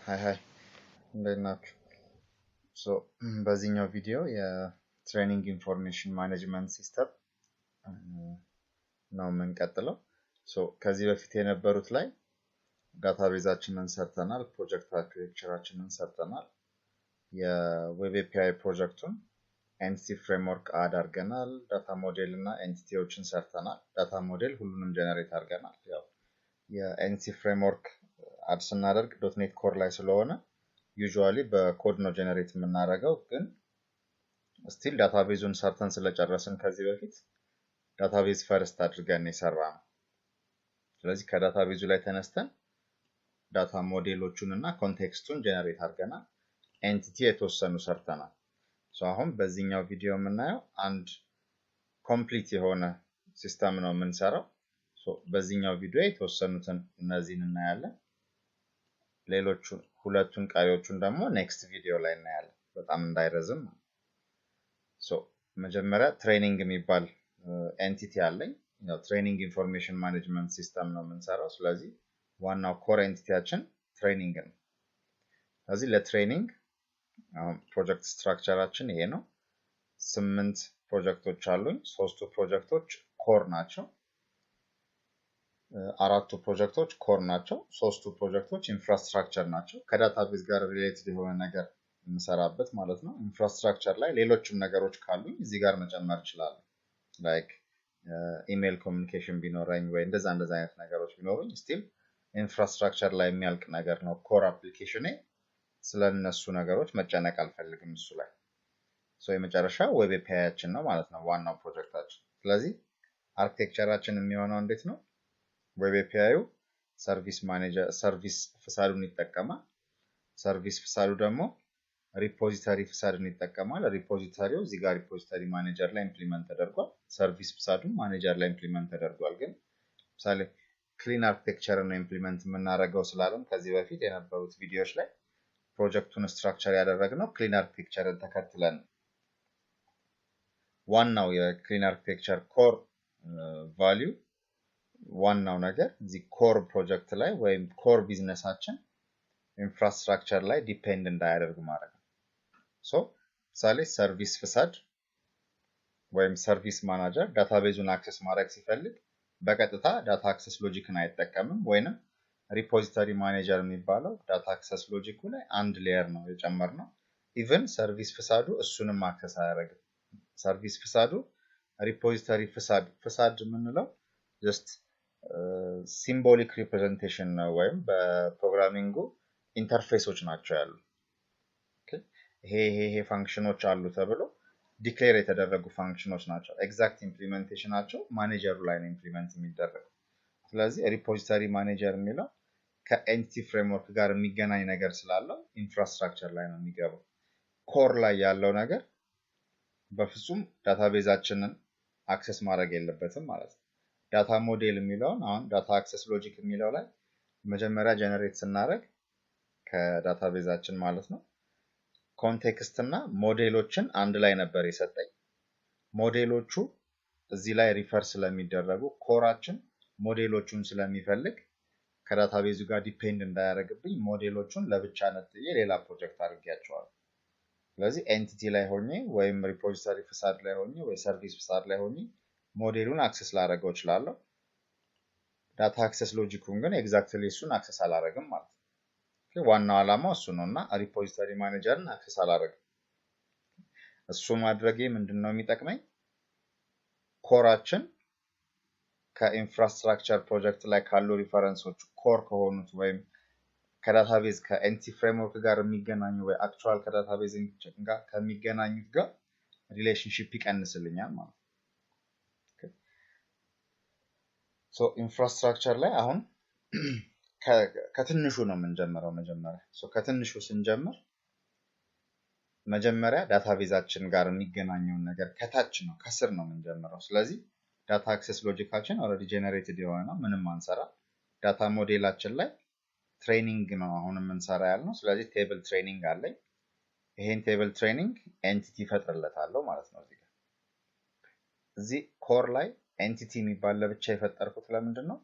Hi. እንዴት ናችሁ? በዚህኛው ቪዲዮ የትሬኒንግ ኢንፎርሜሽን ማኔጅመንት ሲስተም ነው የምንቀጥለው። ከዚህ በፊት የነበሩት ላይ ዳታቤዛችንን ሰርተናል፣ ፕሮጀክት አርኪቴክቸራችንን ሰርተናል፣ የዌብ ኤፒአይ ፕሮጀክቱን ኤንቲቲ ፍሬምወርክ አድ አድርገናል፣ ዳታ ሞዴል እና ኤንቲቲዎችን ሰርተናል። ዳታ ሞዴል ሁሉንም ጀነሬት አድርገናል። ያው የኤንቲቲ ፍሬምወርክ አድ ስናደርግ ዶትኔት ኮር ላይ ስለሆነ ዩजुዋሊ በኮድ ነው ጀነሬት የምናደርገው፣ ግን ስቲል ዳታቤዙን ሰርተን ስለጨረስን ከዚህ በፊት ዳታቤዝ ፈርስት አድርገን የሰራነው። ስለዚህ ከዳታቤዙ ላይ ተነስተን ዳታ ሞዴሎቹን እና ኮንቴክስቱን ጀነሬት አድርገናል። ኤንቲቲ የተወሰኑ ሰርተናል። አሁን በዚህኛው ቪዲዮ የምናየው አንድ ኮምፕሊት የሆነ ሲስተም ነው የምንሰራው። በዚህኛው ቪዲዮ የተወሰኑትን እነዚህን እናያለን። ሌሎቹ ሁለቱን ቀሪዎቹን ደግሞ ኔክስት ቪዲዮ ላይ እናያለን፣ በጣም እንዳይረዝም። መጀመሪያ ትሬኒንግ የሚባል ኤንቲቲ አለኝ። ያው ትሬኒንግ ኢንፎርሜሽን ማኔጅመንት ሲስተም ነው የምንሰራው። ስለዚህ ዋናው ኮር ኤንቲቲያችን ትሬኒንግ ነው። ስለዚህ ለትሬኒንግ ፕሮጀክት ስትራክቸራችን ይሄ ነው። 8 ፕሮጀክቶች አሉኝ። 3ቱ ፕሮጀክቶች ኮር ናቸው። 4ቱ ፕሮጀክቶች ኮር ናቸው። 3ቱ ፕሮጀክቶች ኢንፍራስትራክቸር ናቸው። ከዳታቤዝ ጋር ሪሌትድ የሆነ ነገር እንሰራበት ማለት ነው። ኢንፍራስትራክቸር ላይ ሌሎችም ነገሮች ካሉኝ እዚህ ጋር መጨመር እችላለሁ። ላይክ ኢሜል ኮሚኒኬሽን ቢኖረኝ ወይ እንደዛ አይነት ነገሮች ቢኖሩኝ ስቲል ኢንፍራስትራክቸር ላይ የሚያልቅ ነገር ነው ኮር አፕሊኬሽኔ። ስለነሱ ነገሮች መጨነቅ አልፈልግም እሱ ላይ። የመጨረሻ ዌብ ኤፒአይያችን ነው ማለት ነው ዋናው ፕሮጀክታችን። ስለዚህ አርኪቴክቸራችን የሚሆነው እንዴት ነው? ዌብ ኤፒአዩ ሰርቪስ ፍሳዱን ይጠቀማል። ሰርቪስ ፍሳዱ ደግሞ ሪፖዚተሪ ፍሳድን ይጠቀማል። ሪፖዚተሪው እዚህ ጋር ሪፖዚተሪ ማኔጀር ላይ ኢምፕሊመንት ተደርጓል። ሰርቪስ ፍሳዱ ማኔጀር ላይ ኢምፕሊመንት ተደርጓል። ግን ለምሳሌ ክሊን አርኪቴክቸር ነው ኢምፕሊመንት የምናደርገው ስላለን ከዚህ በፊት የነበሩት ቪዲዮዎች ላይ ፕሮጀክቱን ስትራክቸር ያደረግነው ክሊን አርኪቴክቸርን ተከትለን። ዋናው የክሊን አርኪቴክቸር ኮር ቫልዩ ዋናው ነገር እዚህ ኮር ፕሮጀክት ላይ ወይም ኮር ቢዝነሳችን ኢንፍራስትራክቸር ላይ ዲፔንድ እንዳያደርግ ማድረግ ነው። ምሳሌ ሰርቪስ ፍሳድ ወይም ሰርቪስ ማናጀር ዳታቤዙን አክሰስ ማድረግ ሲፈልግ በቀጥታ ዳታ አክሰስ ሎጂክን አይጠቀምም። ወይንም ሪፖዚተሪ ማኔጀር የሚባለው ዳታ አክሰስ ሎጂኩ ላይ አንድ ሌየር ነው የጨመርነው። ኢቭን ሰርቪስ ፍሳዱ እሱንም አክሰስ አያደርግም። ሰርቪስ ፍሳዱ ሪፖዚተሪ ፍሳድ የምንለው ጀስት ሲምቦሊክ ሪፕሬዘንቴሽን ነው፣ ወይም በፕሮግራሚንጉ ኢንተርፌሶች ናቸው ያሉ። ይሄ ፋንክሽኖች አሉ ተብሎ ዲክሌር የተደረጉ ፋንክሽኖች ናቸው። ኤግዛክት ኢምፕሊሜንቴሽናቸው ማኔጀሩ ላይ ነው ኢምፕሊመንት የሚደረገው። ስለዚህ ሪፖዚተሪ ማኔጀር የሚለው ከኤንቲቲ ፍሬምወርክ ጋር የሚገናኝ ነገር ስላለው ኢንፍራስትራክቸር ላይ ነው የሚገባው። ኮር ላይ ያለው ነገር በፍጹም ዳታቤዛችንን አክሰስ ማድረግ የለበትም ማለት ነው። ዳታ ሞዴል የሚለውን አሁን ዳታ አክሰስ ሎጂክ የሚለው ላይ መጀመሪያ ጀነሬት ስናደርግ ከዳታቤዛችን ማለት ነው ኮንቴክስት እና ሞዴሎችን አንድ ላይ ነበር የሰጠኝ። ሞዴሎቹ እዚህ ላይ ሪፈር ስለሚደረጉ ኮራችን ሞዴሎቹን ስለሚፈልግ ከዳታቤዙ ጋር ዲፔንድ እንዳያደርግብኝ ሞዴሎቹን ለብቻ ነጥዬ ሌላ ፕሮጀክት አድርጌያቸዋለሁ። ስለዚህ ኤንቲቲ ላይ ሆኜ ወይም ሪፖዚተሪ ፍሳድ ላይ ሆኜ ወይ ሰርቪስ ፍሳድ ላይ ሆኜ ሞዴሉን አክሰስ ላደርገው እችላለሁ። ዳታ አክሰስ ሎጂኩን ግን ኤግዛክትሊ እሱን አክሰስ አላደርግም ማለት ነው። ዋናው ዓላማው እሱ ነው እና ሪፖዚተሪ ማኔጀርን አክሰስ አላደርግም። እሱ ማድረጌ ምንድነው የሚጠቅመኝ? ኮራችን ከኢንፍራስትራክቸር ፕሮጀክት ላይ ካሉ ሪፈረንሶች ኮር ከሆኑት ወይም ከዳታቤዝ ከኤንቲቲ ፍሬምወርክ ጋር የሚገናኙ ወይ አክቹዋል ከዳታቤዝ ጋር ከሚገናኙት ጋር ሪሌሽንሺፕ ይቀንስልኛል ማለት ነው። ኢንፍራስትራክቸር ላይ አሁን ከትንሹ ነው የምንጀምረው። ከትንሹ ስንጀምር መጀመሪያ ዳታቤዛችን ጋር የሚገናኘውን ነገር ከታች ነው ከስር ነው የምንጀምረው። ስለዚህ ዳታ አክሰስ ሎጂካችን ኦልሬዲ ጀነሬትድ የሆነ ነው፣ ምንም አንሰራ። ዳታ ሞዴላችን ላይ ትሬኒንግ ነው አሁን የምንሰራ ያልነው። ስለዚህ ቴብል ትሬኒንግ አለኝ። ይሄን ቴብል ትሬኒንግ ኤንቲቲ ፈጥርለታለሁ ማለት ነው። እዚህ ኮር ላይ ኤንቲቲ የሚባል ለብቻ የፈጠርኩት ለምንድን ነው?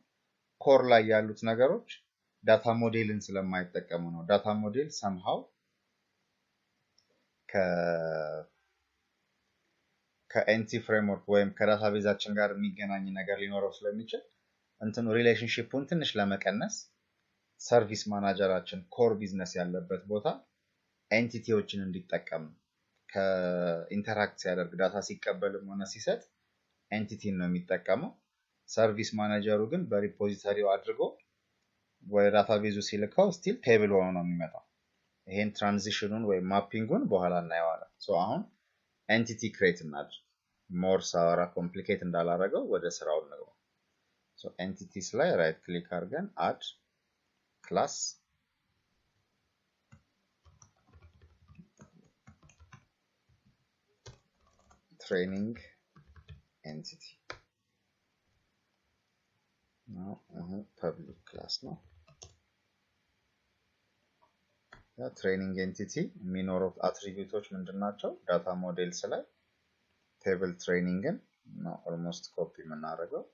ኮር ላይ ያሉት ነገሮች ዳታ ሞዴልን ስለማይጠቀሙ ነው ዳታ ሞዴል somehow ከኤንቲ ፍሬምወርክ ወይም ከዳታቤዛችን ጋር የሚገናኝ ነገር ሊኖረው ስለሚችል እንትኑ ሪሌሽንሺፑን ትንሽ ለመቀነስ ሰርቪስ ማናጀራችን ኮር ቢዝነስ ያለበት ቦታ ኤንቲቲዎችን እንዲጠቀም ከኢንተራክት ሲያደርግ ዳታ ሲቀበልም ሆነ ሲሰጥ ኤንቲቲን ነው የሚጠቀመው ሰርቪስ ማናጀሩ ግን በሪፖዚተሪው አድርጎ ወደ ዳታቤዙ ሲልከው ስቲል ቴብል ሆኖ ነው የሚመጣው ይሄን ትራንዚሽኑን ወይ ማፒንጉን በኋላ እናየዋለን ሶ አሁን ኤንቲቲ ክሬት እናድርግ ሞር ሳወራ ኮምፕሊኬት እንዳላረገው ወደ ስራው እንግባ ሶ ኤንቲቲስ ላይ ራይት ክሊክ አድርገን አድ ክላስ ትሬኒንግ ኤንቲቲ ነው ፐብሊክ ክላስ ነው ያ ትሬኒንግ ኤንቲቲ የሚኖረው አትሪቢዩቶች ምንድናቸው ዳታ ሞዴልስ ላይ ቴብል ትሬኒንግን ነው ኦልሞስት ኮፒ የምናደርገው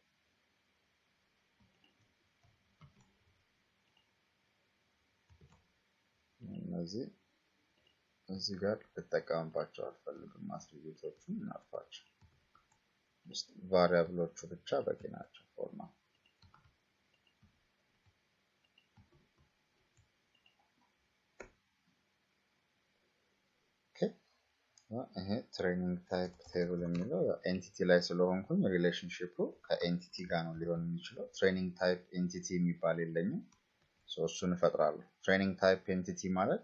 እዚህ ጋር ልጠቀምባቸው አልፈልግም አትሪቢዩቶቹን እናጥፋቸው ቫሪያብሎቹ ብቻ በቂ ናቸው ፎር ናው ይሄ ትሬኒንግ ታይፕ ቴብል የሚለው ኤንቲቲ ላይ ስለሆንኩኝ ሪሌሽንሺፑ ከኤንቲቲ ጋር ነው ሊሆን የሚችለው ትሬኒንግ ታይፕ ኤንቲቲ የሚባል የለኝም ሶ እሱን እፈጥራለሁ ትሬኒንግ ታይፕ ኤንቲቲ ማለት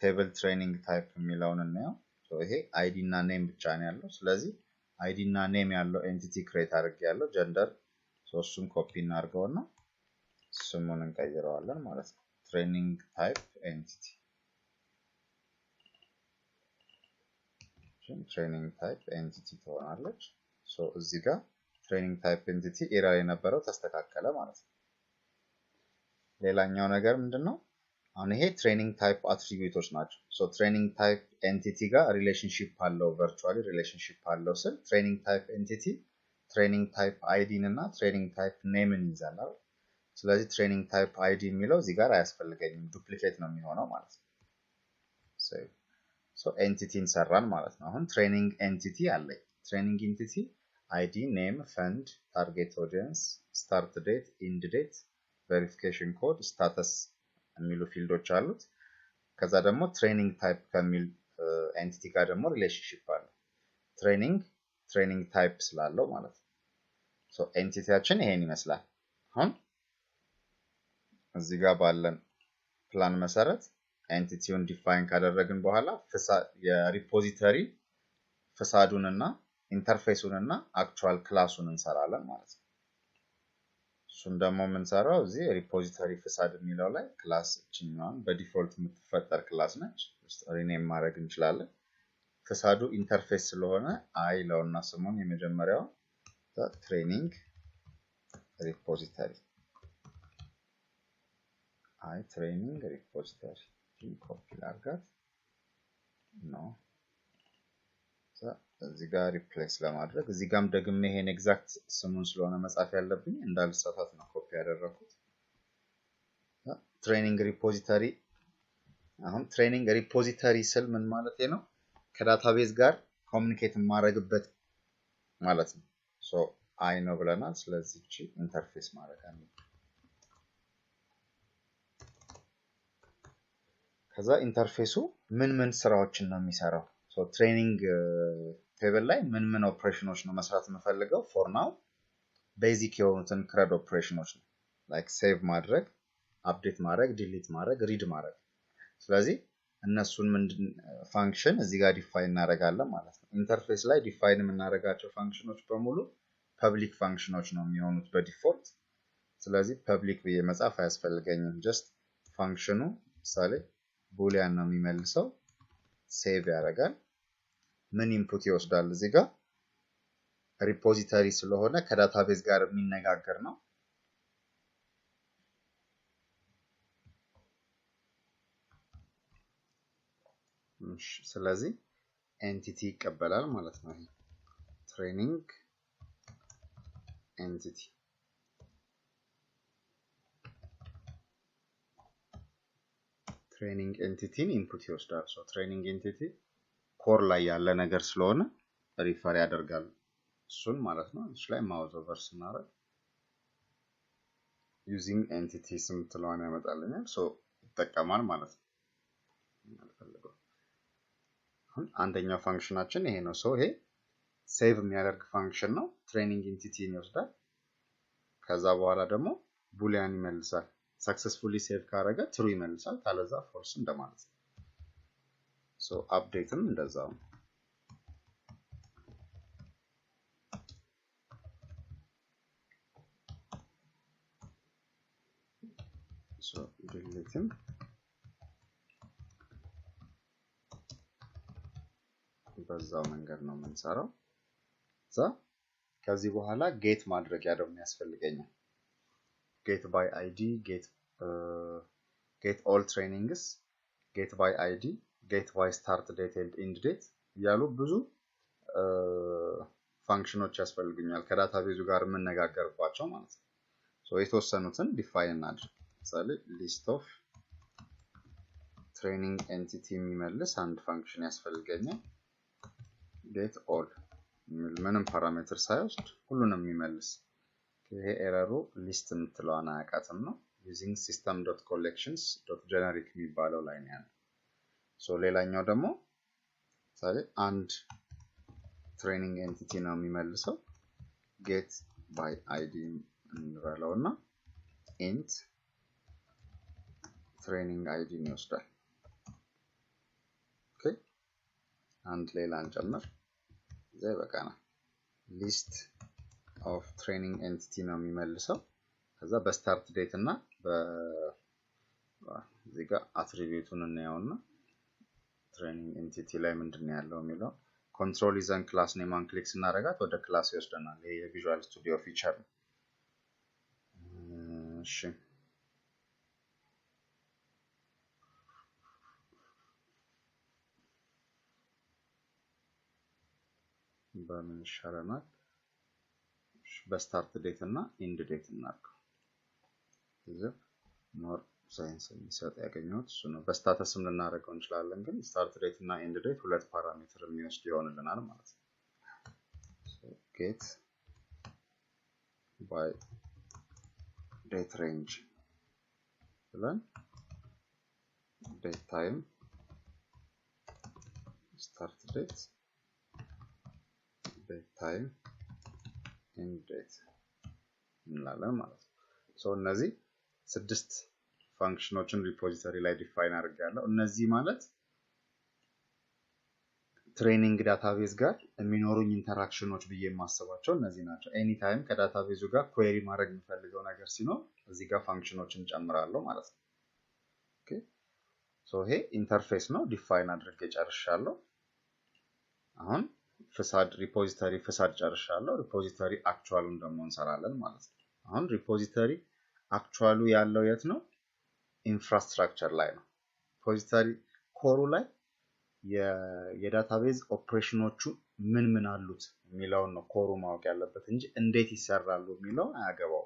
ቴብል ትሬኒንግ ታይፕ የሚለውን እናየው ሶ ይሄ አይዲ እና ኔም ብቻ ነው ያለው ስለዚህ አይዲ እና ኔም ያለው ኤንቲቲ ክሬት አድርጌያለሁ ጀንደር ሶ እሱን ኮፒ እናድርገውና ስሙን እንቀይረዋለን ማለት ነው ትሬኒንግ ታይፕ ኤንቲቲ training type entity ትሆናለች ሶ እዚህ ጋር training type entity ኤረር የነበረው ተስተካከለ ማለት ነው ሌላኛው ነገር ምንድነው አሁን ይሄ training type attributes ናቸው ሶ training type entity ጋር ሪሌሽንሺፕ አለው virtually ሪሌሽንሺፕ አለው ስል training type entity training type id እና training type name ይይዛል አይደል ስለዚህ training type id የሚለው እዚህ ጋር አያስፈልገኝም ዱፕሊኬት ነው የሚሆነው ማለት ነው so entity እንሰራን ማለት ነው አሁን training entity አለኝ training entity id name fund target audience start date end date verification code status የሚሉ ፊልዶች አሉት ከዛ ደግሞ training type ከሚል entity ጋር ደግሞ ሪሌሽንሺፕ አለ training type ስላለው ማለት ነው so entityያችን ይሄን ይመስላል አሁን እዚህ ጋር ባለን ፕላን መሰረት ኤንቲቲውን ዲፋይን ካደረግን በኋላ የሪፖዚተሪ ፍሳዱንና ኢንተርፌሱንና አክቹዋል ክላሱን እንሰራለን ማለት ነው እሱን ደግሞ የምንሰራው እዚህ ሪፖዚተሪ ፍሳድ የሚለው ላይ ክላስ እቺኛውን በዲፎልት የምትፈጠር ክላስ ነች ሪኔም ማድረግ እንችላለን ፍሳዱ ኢንተርፌስ ስለሆነ አይ ለውና ስሙን የመጀመሪያው ትሬኒንግ ሪፖዚተሪ አይ ትሬኒንግ ሪፖዚተሪ ኮፒ ላድርጋት ነው እዚህ ጋር ሪፕሌስ ለማድረግ እዚህ ጋርም ደግሜ ይሄን ኤግዛክት ስሙን ስለሆነ መጻፍ ያለብኝ እንዳልሳሳት ነው ኮፒ ያደረኩት ትሬኒንግ ሪፖዚተሪ አሁን ትሬኒንግ ሪፖዚተሪ ስል ምን ማለት ነው ከዳታቤዝ ጋር ኮሙኒኬት ማድረግበት ማለት ነው ሶ አይ ነው ብለናል ስለዚህ እቺ ኢንተርፌስ ማድረግ አለብን ከዛ ኢንተርፌሱ ምን ስራዎችን ነው የሚሰራው ሶ ትሬኒንግ ቴብል ላይ ምን ኦፕሬሽኖች ነው መስራት የምፈልገው ፎር ናው ቤዚክ የሆኑትን ክረድ ኦፕሬሽኖች ነው ላይክ ሴቭ ማድረግ አፕዴት ማድረግ ዲሊት ማድረግ ሪድ ማድረግ ስለዚህ እነሱን ፋንክሽን እዚህ ጋር ዲፋይን እናደርጋለን ማለት ነው ኢንተርፌስ ላይ ዲፋይን የምናደርጋቸው ፋንክሽኖች በሙሉ ፐብሊክ ፋንክሽኖች ነው የሚሆኑት በዲፎልት ስለዚህ ፐብሊክ ብዬ መጻፍ አያስፈልገኝም ጀስት ፋንክሽኑ ምሳሌ ቡሊያን ነው የሚመልሰው ሴቭ ያደርጋል ምን ኢንፑት ይወስዳል እዚህ ጋር ሪፖዚተሪ ስለሆነ ከዳታቤዝ ጋር የሚነጋገር ነው ስለዚህ ኤንቲቲ ይቀበላል ማለት ነው ትሬኒንግ ኤንቲቲ ትሬኒንግ ኤንቲቲን ኢንፑት ይወስዳል። ሶ ትሬኒንግ ኤንቲቲ ኮር ላይ ያለ ነገር ስለሆነ ሪፈር ያደርጋል እሱን ማለት ነው። እሱ ላይ ማውዝ ኦቨር ስናደርግ ዩዚንግ ኤንቲቲ ስም ትለዋን ያመጣልኛል። ሶ ይጠቀማል ማለት ነው። አሁን አንደኛው ፋንክሽናችን ይሄ ነው። ሶ ይሄ ሴቭ የሚያደርግ ፋንክሽን ነው። ትሬኒንግ ኤንቲቲን ይወስዳል። ከዛ በኋላ ደግሞ ቡሊያን ይመልሳል። ሰክሰስፉሊ ሴቭ ካረገ ትሩ ይመልሳል፣ ካለዛ ፎልስ እንደማለት ነው። ሶ አፕዴትም እንደዛው ነው። ሶ ዲሊትም በዛው መንገድ ነው የምንሰራው። ከዚህ በኋላ ጌት ማድረጊያ ደግሞ ያስፈልገኛል። ጌት ባይ አይዲ፣ ጌት ኦል ትሬኒንግስ፣ ጌት ባይ አይዲ፣ ጌት ባይ ስታርት ዴት ኤንድ ኢንድ ዴት ያሉ ብዙ ፋንክሽኖች ያስፈልጉኛል ከዳታቤዙ ጋር የምነጋገርባቸው ማለት ነው። ሶ የተወሰኑትን ዲፋይን እናድርግ። ለምሳሌ ሊስት ኦፍ ትሬኒንግ ኤንቲቲ የሚመልስ አንድ ፋንክሽን ያስፈልገኛል። ጌት ኦል ምንም ፓራሜትር ሳይወስድ ሁሉንም የሚመልስ። ይሄ ኤረሩ ሊስት የምትለዋን አያውቃትም ነው። ዩዚንግ system.collections.generic የሚባለው ላይ ነው ያለው። ሶ ሌላኛው ደግሞ ለምሳሌ አንድ ትሬኒንግ ኤንቲቲ ነው የሚመልሰው። ጌት ባይ አይዲ እንበለውና ኢንት ትሬኒንግ አይዲ ይወስዳል። ኦኬ አንድ ሌላ እንጨምር። እዛ ይበቃናል። ሊስት ኦፍ ትሬኒንግ ኤንቲቲ ነው የሚመልሰው። ከዛ በስታርት ዴት እና እዚህ ጋር አትሪቢዩቱን እናየውና ትሬኒንግ ኤንቲቲ ላይ ምንድነው ያለው የሚለው ኮንትሮል ይዘን ክላስ ኔማን ክሊክ ስናደርጋት ወደ ክላስ ይወስደናል። ይሄ የቪዥዋል ስቱዲዮ ፊቸር ነው። እሺ በምን ይሻለናል? በስታርት ዴት እና ኢንድ ዴት እናድርገው። እዚህ ሞር ሳይንስ የሚሰጥ ያገኘሁት እሱ ነው። በስታተስም ልናደርገው እንችላለን፣ ግን ስታርት ዴት እና ኢንድ ዴት ሁለት ፓራሜትር የሚወስድ ይሆንልናል ማለት ነው። ጌት ባይ ዴት ሬንጅ ብለን ዴት ታይም ስታርት ዴት ዴት ታይም ኢንድ ዴት እንላለን ማለት ነው። ሶ እነዚህ 6 ፋንክሽኖችን ሪፖዚተሪ ላይ ዲፋይን አድርጌያለሁ። እነዚህ ማለት ትሬኒንግ ዳታቤዝ ጋር የሚኖሩኝ ኢንተራክሽኖች ብዬ የማስባቸው እነዚህ ናቸው። ኤኒ ታይም ከዳታቤዙ ጋር ኩዌሪ ማድረግ የሚፈልገው ነገር ሲኖር እዚህ ጋር ፋንክሽኖችን ጨምራለሁ ማለት ነው። ኦኬ ሶ ይሄ ኢንተርፌስ ነው፣ ዲፋይን አድርጌ ጨርሻለሁ። አሁን ፍሳድ ሪፖዚተሪ ፍሳድ ጨርሻለሁ። ሪፖዚተሪ አክቹዋሉን ደግሞ እንሰራለን ማለት ነው። አሁን ሪፖዚተሪ አክቹዋሉ ያለው የት ነው? ኢንፍራስትራክቸር ላይ ነው። ሪፖዚተሪ ኮሩ ላይ የዳታቤዝ ኦፕሬሽኖቹ ምን ምን አሉት የሚለውን ነው ኮሩ ማወቅ ያለበት እንጂ እንዴት ይሰራሉ የሚለው አያገባው።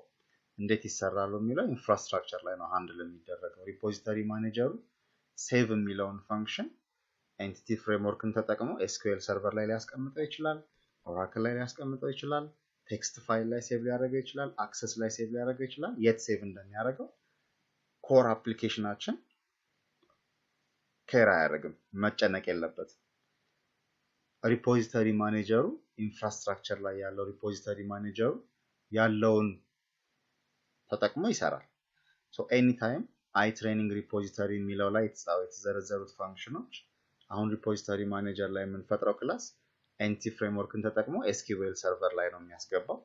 እንዴት ይሰራሉ የሚለው ኢንፍራስትራክቸር ላይ ነው ሃንድል የሚደረገው። ሪፖዚተሪ ማኔጀሩ ሴቭ የሚለውን ፋንክሽን ኤንቲቲ ፍሬምወርክን ተጠቅሞ SQL Server ላይ ሊያስቀምጠው ይችላል፣ ኦራክል ላይ ሊያስቀምጠው ይችላል፣ ቴክስት ፋይል ላይ ሴቭ ሊያደርገው ይችላል፣ አክሰስ ላይ ሴቭ ሊያደርገው ይችላል። የት ሴቭ እንደሚያደርገው ኮር አፕሊኬሽናችን ኬር አያደርግም፣ መጨነቅ የለበትም። ሪፖዚተሪ ማኔጀሩ ኢንፍራስትራክቸር ላይ ያለው ሪፖዚተሪ ማኔጀሩ ያለውን ተጠቅሞ ይሰራል። ሶ ኤኒ ታይም አይ ትሬኒንግ ሪፖዚተሪ የሚለው ላይ የተዘረዘሩት ፋንክሽኖች አሁን ሪፖዚተሪ ማኔጀር ላይ የምንፈጥረው ክላስ ኤንቲቲ ፍሬምወርክን ተጠቅሞ SQL Server ላይ ነው የሚያስገባው።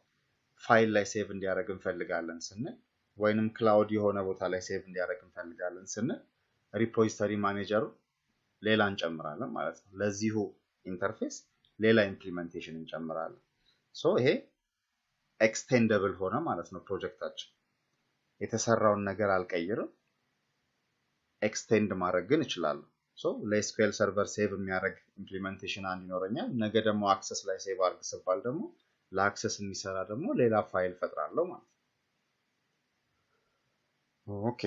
ፋይል ላይ ሴቭ እንዲያደርግ እንፈልጋለን ስንል ወይንም ክላውድ የሆነ ቦታ ላይ ሴቭ እንዲያደርግ እንፈልጋለን ስንል ሪፖዚተሪ ማኔጀሩ ሌላ እንጨምራለን ማለት ነው። ለዚሁ ኢንተርፌስ ሌላ ኢምፕሊሜንቴሽን እንጨምራለን። ሶ ይሄ ኤክስቴንደብል ሆነ ማለት ነው። ፕሮጀክታችን የተሰራውን ነገር አልቀይርም፣ ኤክስቴንድ ማድረግ ግን እችላለሁ። ሶ ለኤስኩኤል ሰርቨር ሴቭ የሚያደርግ ኢምፕሊሜንቴሽን አንድ ይኖረኛል። ነገ ደግሞ አክሰስ ላይ ሴቭ አድርግ ስባል ደግሞ ለአክሰስ የሚሰራ ደግሞ ሌላ ፋይል ፈጥራለሁ ማለት ነው። ኦኬ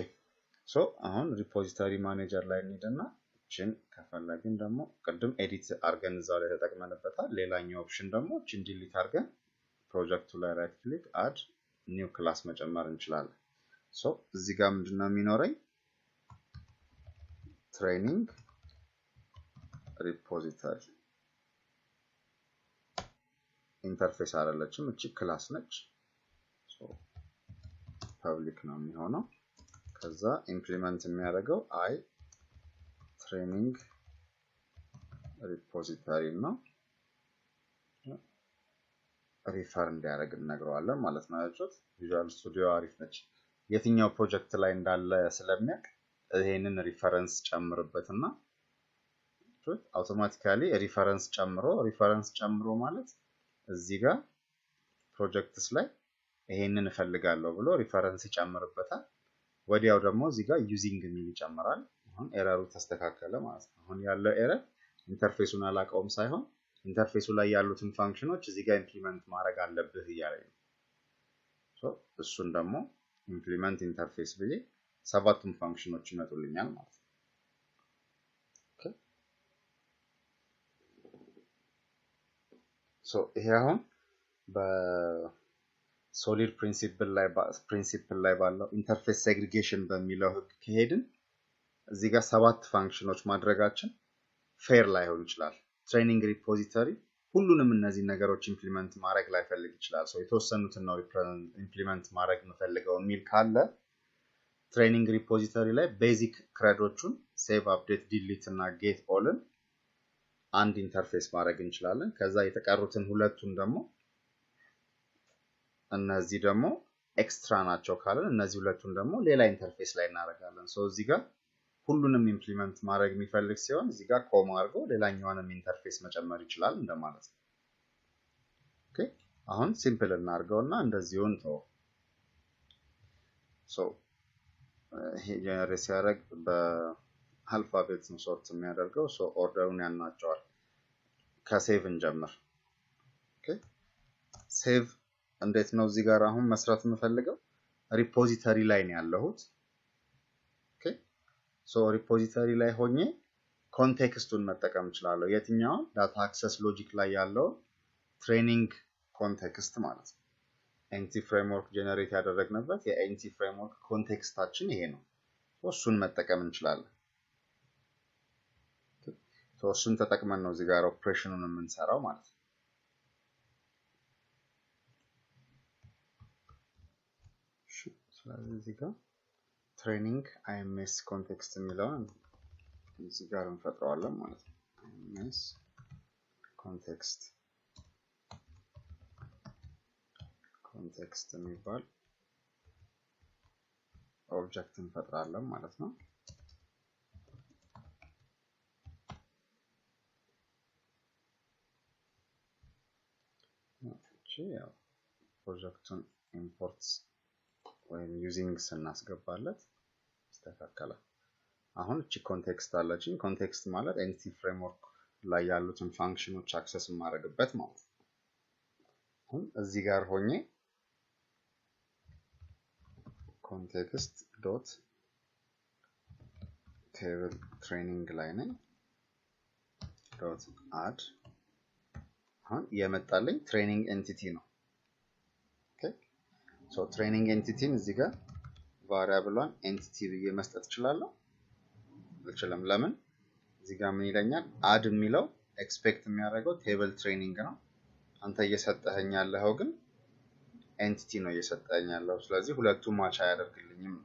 ሶ አሁን ሪፖዚተሪ ማኔጀር ላይ እንሂድና ችን ከፈለግን ደግሞ ቅድም ኤዲት አድርገን እዛው ላይ ተጠቅመንበታል። ሌላኛው ኦፕሽን ደግሞ ችን ዲሊት አድርገን ፕሮጀክቱ ላይ ራይት ክሊክ አድ ኒው ክላስ መጨመር እንችላለን። ሶ እዚህ ጋር ምንድነው የሚኖረኝ ትሬኒንግ ሪፖዚተሪ ኢንተርፌስ አይደለችም፣ እቺ ክላስ ነች። ሶ ፐብሊክ ነው የሚሆነው። ከዛ ኢምፕሊመንት የሚያደርገው አይ ትሬኒንግ ሪፖዚተሪ ነው ሪፈር እንዲያደርግ እንነግረዋለን ማለት ነው። ያችሁት ቪዥዋል ስቱዲዮ አሪፍ ነች። የትኛው ፕሮጀክት ላይ እንዳለ ስለሚያውቅ ይሄንን ሪፈረንስ ጨምርበትና አውቶማቲካሊ ሪፈረንስ ጨምሮ ማለት እዚህ ጋር ፕሮጀክትስ ላይ ይሄንን እፈልጋለሁ ብሎ ሪፈረንስ ይጨምርበታል። ወዲያው ደግሞ እዚህ ጋር ዩዚንግ የሚል ይጨምራል። አሁን ኤረሩ ተስተካከለ ማለት ነው። አሁን ያለው ኤረር ኢንተርፌሱን አላቀውም ሳይሆን ኢንተርፌሱ ላይ ያሉትን ፋንክሽኖች እዚህ ጋር ኢምፕሊመንት ማድረግ አለብህ እያለኝ ነው። ሶ እሱን ደግሞ ኢምፕሊመንት ኢንተርፌስ ብዬ ሰባቱን ፋንክሽኖች ይመጡልኛል ማለት ነው። ኦኬ ሶ ይሄ አሁን በሶሊድ ፕሪንሲፕል ላይ ባለው ኢንተርፌስ ሴግሪጌሽን በሚለው ህግ ከሄድን እዚህ ጋር ሰባት ፋንክሽኖች ማድረጋችን ፌር ላይሆን ይችላል። ትሬኒንግ ሪፖዚተሪ ሁሉንም እነዚህ ነገሮች ኢምፕሊመንት ማድረግ ላይፈልግ ይችላል። ሶ የተወሰኑትን ነው ኢምፕሊመንት ማድረግ የምፈልገው የሚል ካለ ትሬኒንግ ሪፖዚተሪ ላይ ቤዚክ ክሬዶቹን ሴቭ፣ አፕዴት፣ ዲሊት እና ጌት ኦልን አንድ ኢንተርፌስ ማድረግ እንችላለን። ከዛ የተቀሩትን ሁለቱን ደግሞ እነዚህ ደግሞ ኤክስትራ ናቸው ካለን እነዚህ ሁለቱን ደግሞ ሌላ ኢንተርፌስ ላይ እናደርጋለን። ሶ እዚህ ጋር ሁሉንም ኢምፕሊመንት ማድረግ የሚፈልግ ሲሆን እዚህ ጋር ኮማ አድርጎ ሌላኛውንም ኢንተርፌስ መጨመር ይችላል እንደማለት ነው። ኦኬ አሁን ሲምፕል እናድርገውና እንደዚሁ እንተው። ሶ ይሄ ጀነሬት ሲያደርግ በአልፋቤት ነው ሶርት የሚያደርገው። ሶ ኦርደሩን ያናቸዋል። ከሴቭ እንጀምር። ኦኬ ሴቭ እንዴት ነው እዚህ ጋር አሁን መስራት የምፈልገው ሪፖዚተሪ ላይ ነው ያለሁት። ኦኬ ሶ ሪፖዚተሪ ላይ ሆኜ ኮንቴክስቱን መጠቀም እችላለሁ። የትኛው ዳታ አክሰስ ሎጂክ ላይ ያለው ትሬኒንግ ኮንቴክስት ማለት ነው። ኤንቲ ፍሬምወርክ ጀነሬት ያደረግንበት የኤንቲ ፍሬምወርክ ኮንቴክስታችን ይሄ ነው። እሱን መጠቀም እንችላለን። እሱን ተጠቅመን ነው እዚህ ጋር ኦፕሬሽኑን የምንሰራው ማለት ነው። ስለዚህ እዚህ ጋር ትሬኒንግ IMS ኮንቴክስት የሚለውን እዚህ ጋር እንፈጥረዋለን ማለት ነው። IMS ኮንቴክስት የሚባል ኦብጀክት እንፈጥራለን ማለት ነው። ያው ፕሮጀክቱን ኢምፖርት ወይም ዩዚንግ ስናስገባለት ይስተካከላል። አሁን እቺ ኮንቴክስት አለችኝ። ኮንቴክስት ማለት ኤንቲ ፍሬምወርክ ላይ ያሉትን ፋንክሽኖች አክሰስ የማደርግበት ማለት ነው። አሁን እዚህ ጋር ሆኜ ኮንቴክስት ዶት ቴብል ትሬኒንግ ላይ ነኝ ዶት አድ አሁን የመጣልኝ ትሬኒንግ ኤንቲቲ ነው። ኦኬ ሶ ትሬኒንግ ኤንቲቲን እዚህ ጋር ቫሪያብሏን ኤንቲቲ ብዬ መስጠት እችላለሁ? አልችልም። ለምን? እዚህ ጋር ምን ይለኛል? አድ የሚለው ኤክስፔክት የሚያደርገው ቴብል ትሬኒንግ ነው። አንተ እየሰጠኸኝ ያለኸው ግን ኤንቲቲ ነው እየሰጠኸኝ ያለው። ስለዚህ ሁለቱም ማች አያደርግልኝም።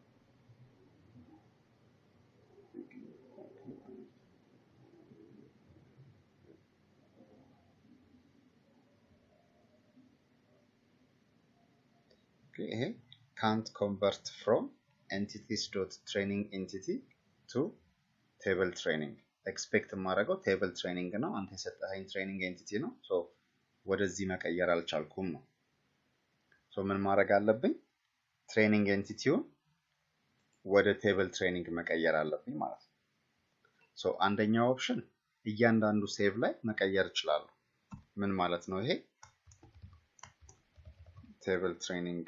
ይሄ can't convert from entities.training entity to table training ኤክስፔክት የማደርገው ቴብል ትሬኒንግ ነው። አንተ የሰጠኸኝ ትሬኒንግ ኤንቲቲ ነው። ሶ ወደዚህ መቀየር አልቻልኩም ነው። ሶ ምን ማድረግ አለብኝ? ትሬኒንግ ኤንቲቲውን ወደ ቴብል ትሬኒንግ መቀየር አለብኝ ማለት ነው። ሶ አንደኛው ኦፕሽን እያንዳንዱ ሴቭ ላይ መቀየር እችላለሁ። ምን ማለት ነው ይሄ? ቴብል ትሬኒንግ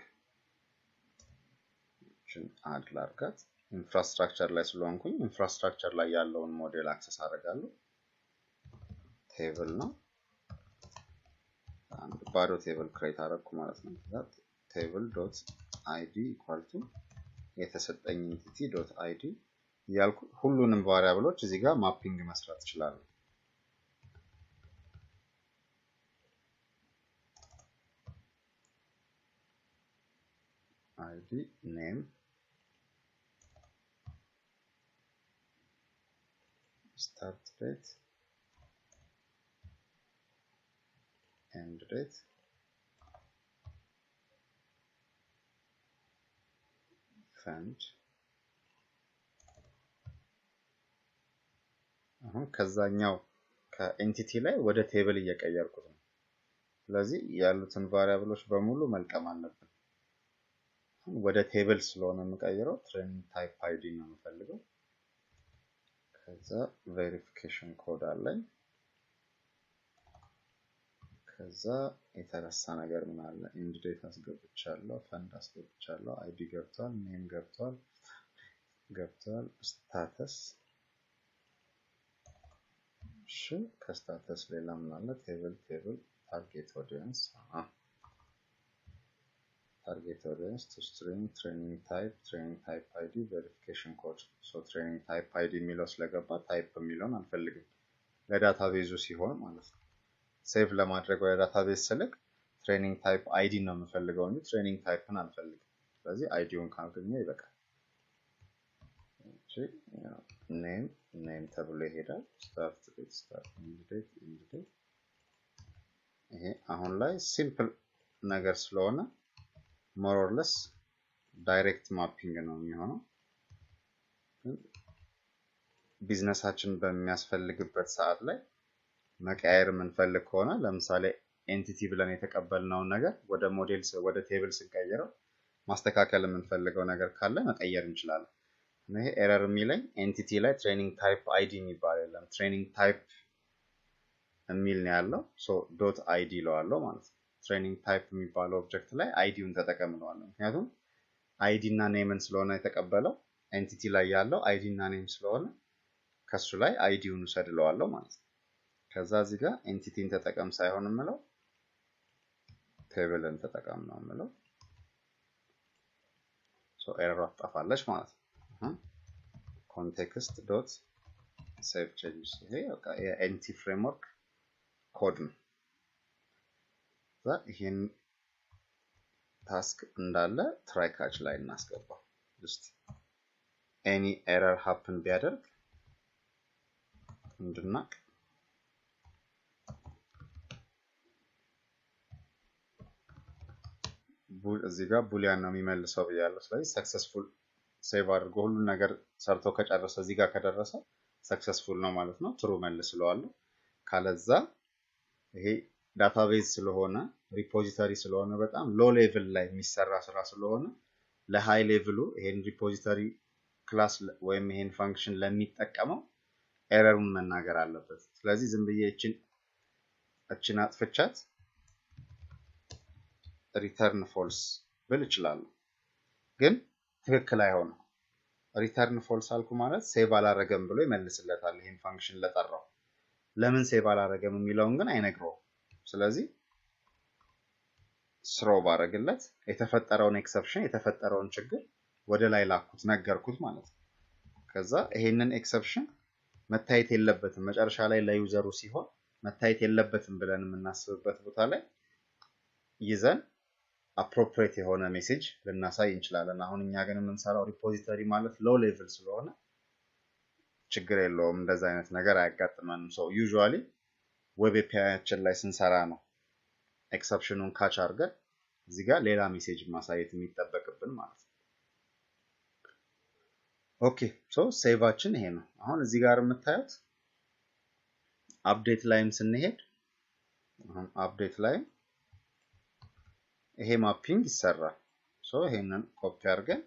አድ ላድርጋት። ኢንፍራስትራክቸር ላይ ስለሆንኩኝ ኢንፍራስትራክቸር ላይ ያለውን ሞዴል አክሰስ አደርጋለሁ። ቴብል ነው አንድ ባዶ ቴብል ክሬት አደረኩ ማለት ነው። that table.id equal to የተሰጠኝ entity .id ያልኩ ሁሉንም ቫሪያብሎች እዚህ ጋር ማፒንግ መስራት ይችላል። id name start date end date fund አሁን ከዛኛው ከኤንቲቲ ላይ ወደ ቴብል እየቀየርኩት ነው። ስለዚህ ያሉትን ቫሪያብሎች በሙሉ መልቀም አለብን። ወደ ቴብል ስለሆነ የምቀይረው ትሬኒንግ ታይፕ አይዲ ነው የምፈልገው። ከዛ ቬሪፊኬሽን ኮድ አለኝ። ከዛ የተረሳ ነገር ምን አለ? ኢንድ ዴት አስገብቻለሁ፣ ፈንድ አስገብቻለሁ፣ አይዲ ገብቷል፣ ኔም ገብቷል፣ ስታተስ እሺ ከስታተስ ሌላ ምን አለ? ቴብል ታርጌት ኦዲየንስ target audience to string training type id verification code so training type id የሚለው ስለገባ ታይፕ የሚለውን አልፈልግም ለዳታቤዙ ሲሆን ማለት ነው። ሴቭ ለማድረግ ወደ ዳታቤዝ ስልክ training type id ነው የምፈልገው እንጂ training typeን አልፈልግም። ስለዚህ አይዲውን ካገኘው ይበቃል። እሺ ኔም ተብሎ ይሄዳል። start date ይሄ አሁን ላይ ሲምፕል ነገር ስለሆነ more or less direct mapping ነው የሚሆነው። ቢዝነሳችን በሚያስፈልግበት ሰዓት ላይ መቀየር የምንፈልግ ከሆነ ለምሳሌ ኤንቲቲ ብለን የተቀበልነው ነገር ወደ ሞዴል ወደ ቴብል ስንቀይረው ማስተካከል የምንፈልገው ነገር ካለ መቀየር እንችላለን። ይሄ ኤረር የሚለኝ ኤንቲቲ ላይ ትሬኒንግ ታይፕ አይዲ የሚባል የለም። ትሬኒንግ ታይፕ የሚል ነው ያለው። ሶ ዶት አይዲ ለዋለው ማለት ነው። ትሬኒንግ ታይፕ የሚባለው ኦብጀክት ላይ አይዲውን ተጠቅመነዋለን። ምክንያቱም አይዲ እና ኔምን ስለሆነ የተቀበለው ኤንቲቲ ላይ ያለው አይዲ እና ኔም ስለሆነ ከሱ ላይ አይዲውን ወሰድለዋለሁ ማለት ነው። ከዛ እዚህ ጋር ኤንቲቲን ተጠቀም ሳይሆን የምለው ቴብልን ተጠቀም ነው የምለው። ሶ ኤረር አጥፋለች ማለት ነው። ኮንቴክስት ዶት ሴቭ ቼንጅስ ይሄ በቃ የኤንቲ ፍሬምወርክ ኮድ ነው። ይሄን ታስክ እንዳለ ትራይ ካች ላይ እናስገባው። just any error happen ቢያደርግ እንድናቅ እዚህ ጋር ቡሊያን ነው የሚመልሰው ብያለሁ። ስለዚህ ሰክሰስፉል ሴቭ አድርጎ ሁሉ ነገር ሰርቶ ከጨረሰ እዚህ ጋር ከደረሰ ሰክሰስፉል ነው ማለት ነው። ትሩ መልስለዋለሁ። ካለዛ ይሄ ዳታቤዝ ስለሆነ ሪፖዚተሪ ስለሆነ በጣም ሎ ሌቭል ላይ የሚሰራ ስራ ስለሆነ ለሃይ ሌቭሉ ይሄን ሪፖዚተሪ ክላስ ወይም ይሄን ፋንክሽን ለሚጠቀመው ኤረሩን መናገር አለበት። ስለዚህ ዝም ብዬ እቺን አጥፍቻት ሪተርን ፎልስ ብል እችላለሁ፣ ግን ትክክል አይሆንም። ሪተርን ፎልስ አልኩ ማለት ሴቭ አላረገም ብሎ ይመልስለታል። ይሄን ፋንክሽን ለጠራው ለምን ሴቭ አላረገም የሚለውን ግን አይነግረውም። ስለዚህ ስሮ ባረግለት የተፈጠረውን ኤክሰፕሽን የተፈጠረውን ችግር ወደ ላይ ላኩት ነገርኩት ማለት ነው። ከዛ ይሄንን ኤክሰፕሽን መታየት የለበትም መጨረሻ ላይ ለዩዘሩ ሲሆን መታየት የለበትም ብለን የምናስብበት ቦታ ላይ ይዘን አፕሮፕሪየት የሆነ ሜሴጅ ልናሳይ እንችላለን። አሁን እኛ ግን የምንሰራው ሪፖዚተሪ ማለት ሎው ሌቭል ስለሆነ ችግር የለውም፣ እንደዛ አይነት ነገር አያጋጥመንም። ሶ ዩዥዋሊ ዌብ ኤፒአይያችን ላይ ስንሰራ ነው ኤክሰፕሽኑን ካች አድርገን እዚህ ጋር ሌላ ሜሴጅ ማሳየት የሚጠበቅብን ማለት ነው። ኦኬ ሶ ሴቫችን ይሄ ነው። አሁን እዚህ ጋር የምታዩት አፕዴት ላይም ስንሄድ አሁን አፕዴት ላይ ይሄ ማፒንግ ይሰራል። ሶ ይሄንን ኮፒ አድርገን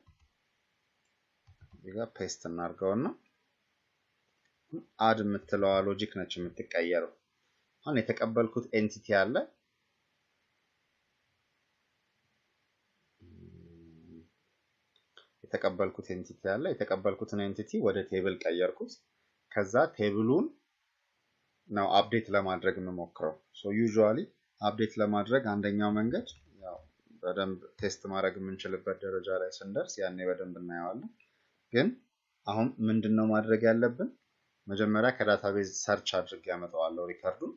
እዚህ ጋር ፔስት እናድርገውና አድ የምትለዋ ሎጂክ ነች የምትቀየረው። አሁን የተቀበልኩት ኤንቲቲ አለ የተቀበልኩት ኤንቲቲ አለ የተቀበልኩትን ኤንቲቲ ወደ ቴብል ቀየርኩት ከዛ ቴብሉን ነው አፕዴት ለማድረግ የምሞክረው ሶ ዩዥዋሊ አፕዴት ለማድረግ አንደኛው መንገድ ያው በደንብ ቴስት ማድረግ የምንችልበት ደረጃ ላይ ስንደርስ ያኔ በደንብ እናየዋለን ግን አሁን ምንድነው ማድረግ ያለብን መጀመሪያ ከዳታቤዝ ሰርች አድርጌ ያመጣዋለሁ ሪከርዱን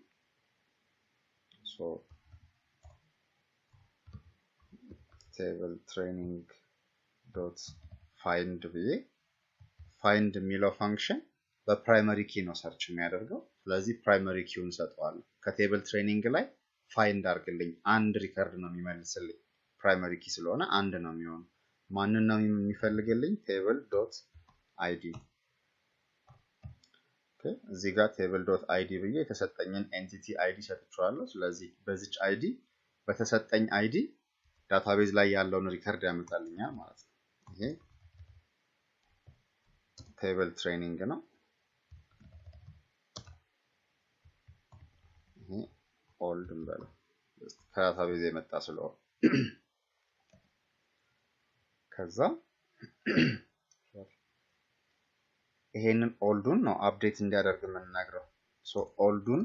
ሶ table training dot find ብዬ find የሚለው ፋንክሽን በፕራይመሪ ኪ ነው ሰርች የሚያደርገው ስለዚህ ፕራይመሪ ኪውን ሰጠዋለሁ ከቴብል ትሬኒንግ ላይ ፋይንድ አድርግልኝ አንድ ሪከርድ ነው የሚመልስልኝ ፕራይመሪ ኪ ስለሆነ አንድ ነው የሚሆነው ማንን ነው የሚፈልግልኝ table dot id ኦኬ እዚህ ጋር table dot id ብዬ የተሰጠኝን ኤንቲቲ አይዲ ሰጥቻለሁ ስለዚህ በዚች አይዲ በተሰጠኝ አይዲ ዳታቤዝ ላይ ያለውን ሪከርድ ያመጣልኛል ማለት ነው ይሄ ቴብል ትሬኒንግ ነው ይሄ ኦልድ እንበለው ከዳታቤዝ የመጣ ስለሆነ ከዛ ይሄንን ኦልዱን ነው አፕዴት እንዲያደርግ የምንነግረው ሶ ኦልዱን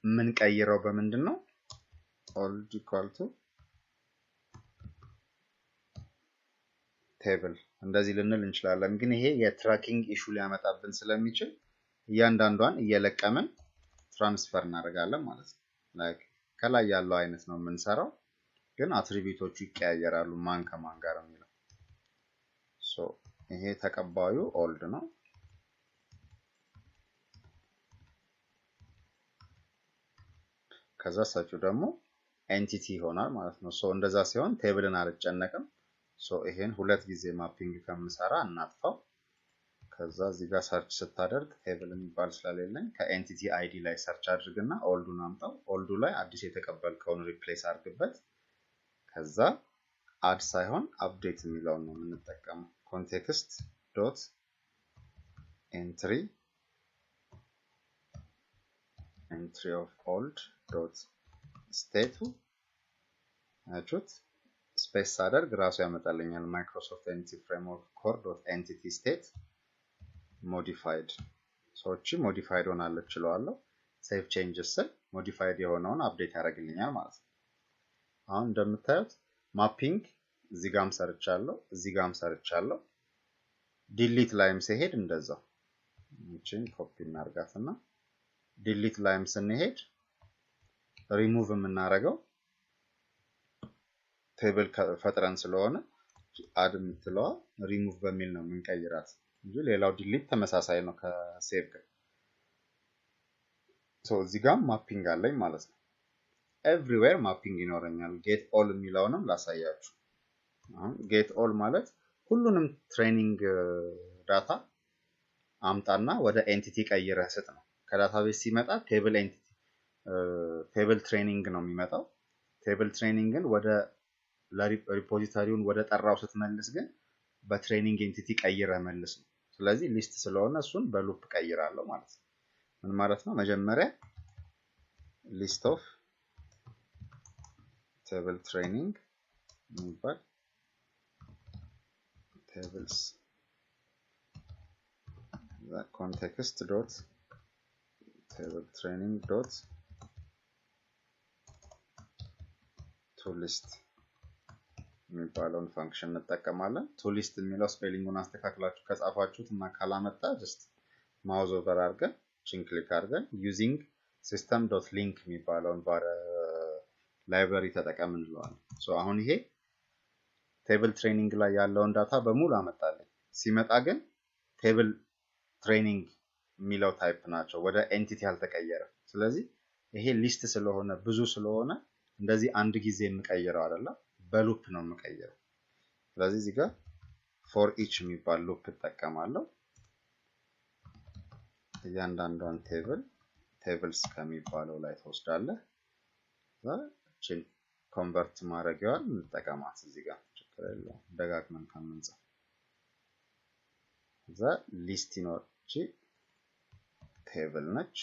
ምን ቀይረው በምንድነው old equal to table እንደዚህ ልንል እንችላለን ግን ይሄ የትራኪንግ ኢሹ ሊያመጣብን ስለሚችል እያንዳንዷን እየለቀመን ትራንስፈር እናደርጋለን ማለት ነው ላይክ ከላይ ያለው አይነት ነው የምንሰራው ግን አትሪቢዩቶቹ ይቀያየራሉ ማን ከማን ጋር የሚለው ሶ ይሄ ተቀባዩ old ነው ከዛ ሰጪው ደግሞ ኤንቲቲ ይሆናል ማለት ነው ሶ እንደዛ ሲሆን ቴብልን አልጨነቅም ሶ ይሄን ሁለት ጊዜ ማፒንግ ከምሰራ እናጥፋው ከዛ እዚህ ጋር ሰርች ስታደርግ ቴብል የሚባል ስለሌለኝ ከኤንቲቲ አይዲ ላይ ሰርች አድርግና ኦልዱን አምጣው ኦልዱ ላይ አዲስ የተቀበልከውን ሪፕሌስ አድርግበት ከዛ አድ ሳይሆን አፕዴት የሚለውን ነው የምንጠቀመው ኮንቴክስት ዶት entry of old dot state አቹት ስፔስ አደርግ ራሱ ያመጣልኛል ማይክሮሶፍት ኤንቲቲ ፍሬምወርክ ኮር ዶት ኤንቲቲ ስቴት ሞዲፋይድ ሶቺ ሞዲፋይድ ሆናለች እችላለሁ ሴቭ ቼንጅስ ሞዲፋይድ የሆነውን አፕዴት ያደርግልኛል ማለት ነው አሁን እንደምታዩት ማፒንግ እዚህ ጋርም ሰርቻለሁ እዚህ ጋርም ሰርቻለሁ ዲሊት ላይም ሲሄድ እንደዛው እቺን ኮፒ እናርጋትና ዲሊት ላይም ስንሄድ ሪሙቭ የምናረገው ቴብል ፈጥረን ስለሆነ አድ የምትለዋ ሪሙቭ በሚል ነው የምንቀይራት እንጂ ሌላው ዲሊት ተመሳሳይ ነው ከሴቭ ጋር ሶ እዚህ ጋር ማፒንግ አለኝ ማለት ነው ኤቭሪዌር ማፒንግ ይኖረኛል ጌት ኦል የሚለውንም ላሳያችሁ አሁን ጌት ኦል ማለት ሁሉንም ትሬኒንግ ዳታ አምጣና ወደ ኤንቲቲ ቀይረህ ስጥ ነው ከዳታቤዝ ሲመጣ ቴብል ኤንቲቲ ቴብል ትሬኒንግ ነው የሚመጣው ቴብል ትሬኒንግን ወደ ሪፖዚቶሪውን ወደ ጠራው ስትመልስ ግን በትሬኒንግ ኤንቲቲ ቀይረህ መልስ ነው ስለዚህ ሊስት ስለሆነ እሱን በሉፕ ቀይራለሁ ማለት ነው ምን ማለት ነው መጀመሪያ ሊስት ኦፍ ቴብል ትሬኒንግ የሚባል tables the context dot table training dot to list የሚባለውን ፋንክሽን እንጠቀማለን to list የሚለው ስፔሊንጉን አስተካክላችሁ ከጻፋችሁት እና ካላመጣ just ማውዝ ኦቨር አድርገን ቺን ክሊክ አድርገን using system.link የሚባለውን ላይብራሪ ተጠቀም እንለዋለን ሶ አሁን ይሄ ቴብል ትሬኒንግ ላይ ያለውን ዳታ በሙሉ አመጣልኝ ሲመጣ ግን ቴብል ትሬኒንግ የሚለው ታይፕ ናቸው ወደ ኤንቲቲ አልተቀየረ ስለዚህ ይሄ ሊስት ስለሆነ ብዙ ስለሆነ እንደዚህ አንድ ጊዜ የምቀይረው አይደለም በሉፕ ነው የምቀይረው ስለዚህ እዚህ ጋር for each የሚባል ሉፕ ተጠቀማለሁ እያንዳንዷን ቴብልስ ከሚባለው ላይ ተወስዳለህ እቺን ኮንቨርት ማድረጊያውን እንጠቀማት እዚህ ጋር ችግር የለውም ደጋግመን ከምንጽፍ እዛ ሊስት ይኖርቺ ቴብል ነች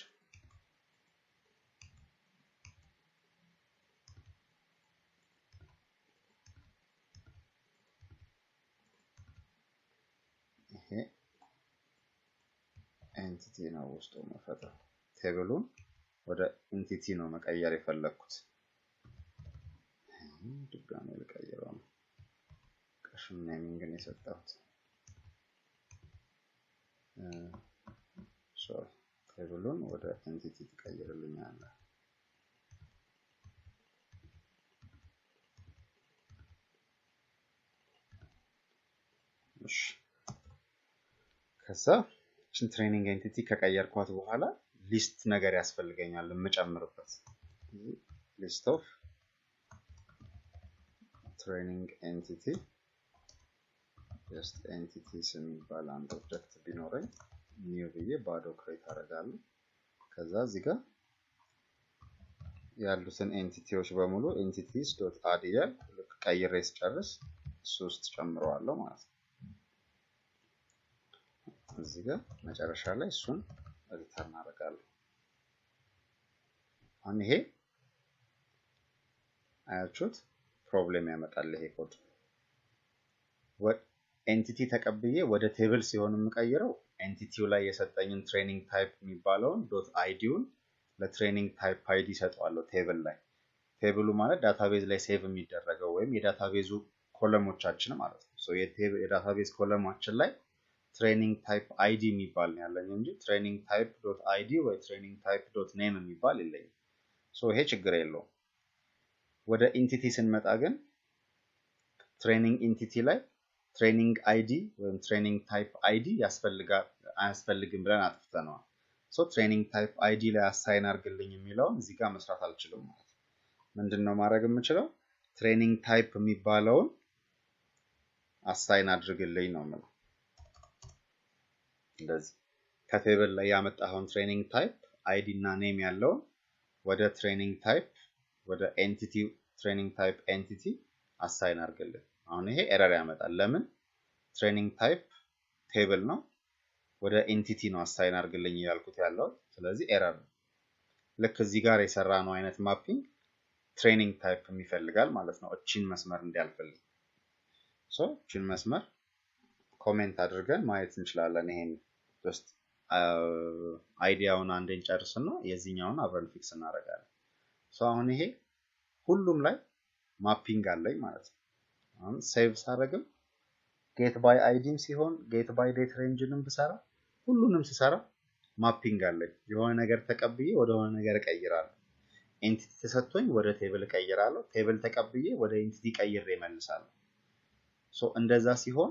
ይሄ ኤንቲቲ ነው ውስጡ መፈጠር ቴብሉን ወደ ኤንቲቲ ነው መቀየር የፈለኩት ድጋሜ ልቀይረው ነው ቀሽም ኔሚንግ ነው የሰጠሁት ሶሪ ቴብሉን ወደ ኤንቲቲ ትቀይርልኛለህ እሺ ከዛ እቺን ትሬኒንግ ኤንቲቲ ከቀየርኳት በኋላ ሊስት ነገር ያስፈልገኛል የምጨምርበት ሊስት ኦፍ ትሬኒንግ ኤንቲቲ just entities የሚባል አንድ ኦብጀክት ቢኖረኝ ኒው ብዬ ባዶ ክሬት አደርጋለሁ ከዛ እዚህ ጋር ያሉትን ኤንቲቲዎች በሙሉ entities.add ይላል ቀይሬ ስጨርስ ሶስት ጨምረዋለሁ ማለት ነው እዚህ ጋር መጨረሻ ላይ እሱን ሪተርን አደርጋለሁ አሁን ይሄ አያችሁት ፕሮብሌም ያመጣል ይሄ ኮድ ኤንቲቲ ተቀብዬ ወደ ቴብል ሲሆን የምቀይረው ኤንቲቲው ላይ የሰጠኝን ትሬኒንግ ታይፕ የሚባለውን .idውን ለትሬኒንግ ታይፕ አይዲ ሰጠዋለሁ ቴብል ላይ ቴብሉ ማለት ዳታቤዝ ላይ ሴቭ የሚደረገው ወይም የዳታቤዙ ኮለሞቻችን ማለት ነው ሶ የዳታቤዝ ኮለማችን ላይ ትሬኒንግ ታይፕ አይዲ የሚባል ነው ያለኝ እንጂ ትሬኒንግ ታይፕ .id ወይ ትሬኒንግ ታይፕ .name የሚባል የለኝም ሶ ይሄ ችግር የለውም ወደ ኢንቲቲ ስንመጣ ግን ትሬኒንግ ኢንቲቲ ላይ ትሬኒንግ አይዲ ወይም ትሬኒንግ ታይፕ አይዲ አያስፈልግም ብለን አጥፍተናል ሶ ትሬኒንግ ታይፕ አይዲ ላይ አሳይን አድርግልኝ የሚለውን እዚህ ጋር መስራት አልችልም ማለት ምንድነው ማድረግ የምችለው ትሬኒንግ ታይፕ የሚባለውን አሳይን አድርግልኝ ነው ማለት እንደዚህ ከቴብል ላይ ያመጣውን ትሬኒንግ ታይፕ አይዲ እና ኔም ያለውን ወደ ትሬኒንግ ታይፕ ወደ ኤንቲቲ ትሬኒንግ ታይፕ ኤንቲቲ አሳይን አድርግልኝ አሁን ይሄ ኤረር ያመጣል ለምን ትሬኒንግ ታይፕ ቴብል ነው ወደ ኤንቲቲ ነው አሳይን አድርግልኝ ያልኩት ያለው ስለዚህ ኤረር ነው ልክ እዚህ ጋር የሰራነው አይነት ማፒንግ ትሬኒንግ ታይፕ የሚፈልጋል ማለት ነው እቺን መስመር እንዲያልፈልኝ ሶ እቺን መስመር ኮሜንት አድርገን ማየት እንችላለን ይሄን just አይዲያውን አንዴን ጨርስና የዚህኛውን አብረን ፊክስ እናደርጋለን ሶ አሁን ይሄ ሁሉም ላይ ማፒንግ አለኝ ማለት ነው አሁን ሴቭ ሳደርግም ጌት ባይ አይዲም ሲሆን ጌት ባይ ዴት ሬንጅንም ብሰራ ሁሉንም ስሰራ ማፒንግ አለኝ የሆነ ነገር ተቀብዬ ወደ ሆነ ነገር ቀይራለሁ ኤንቲቲ ተሰጥቶኝ ወደ ቴብል ቀይራለሁ ቴብል ተቀብዬ ወደ ኤንቲቲ ቀይሬ መልሳለሁ ሶ እንደዛ ሲሆን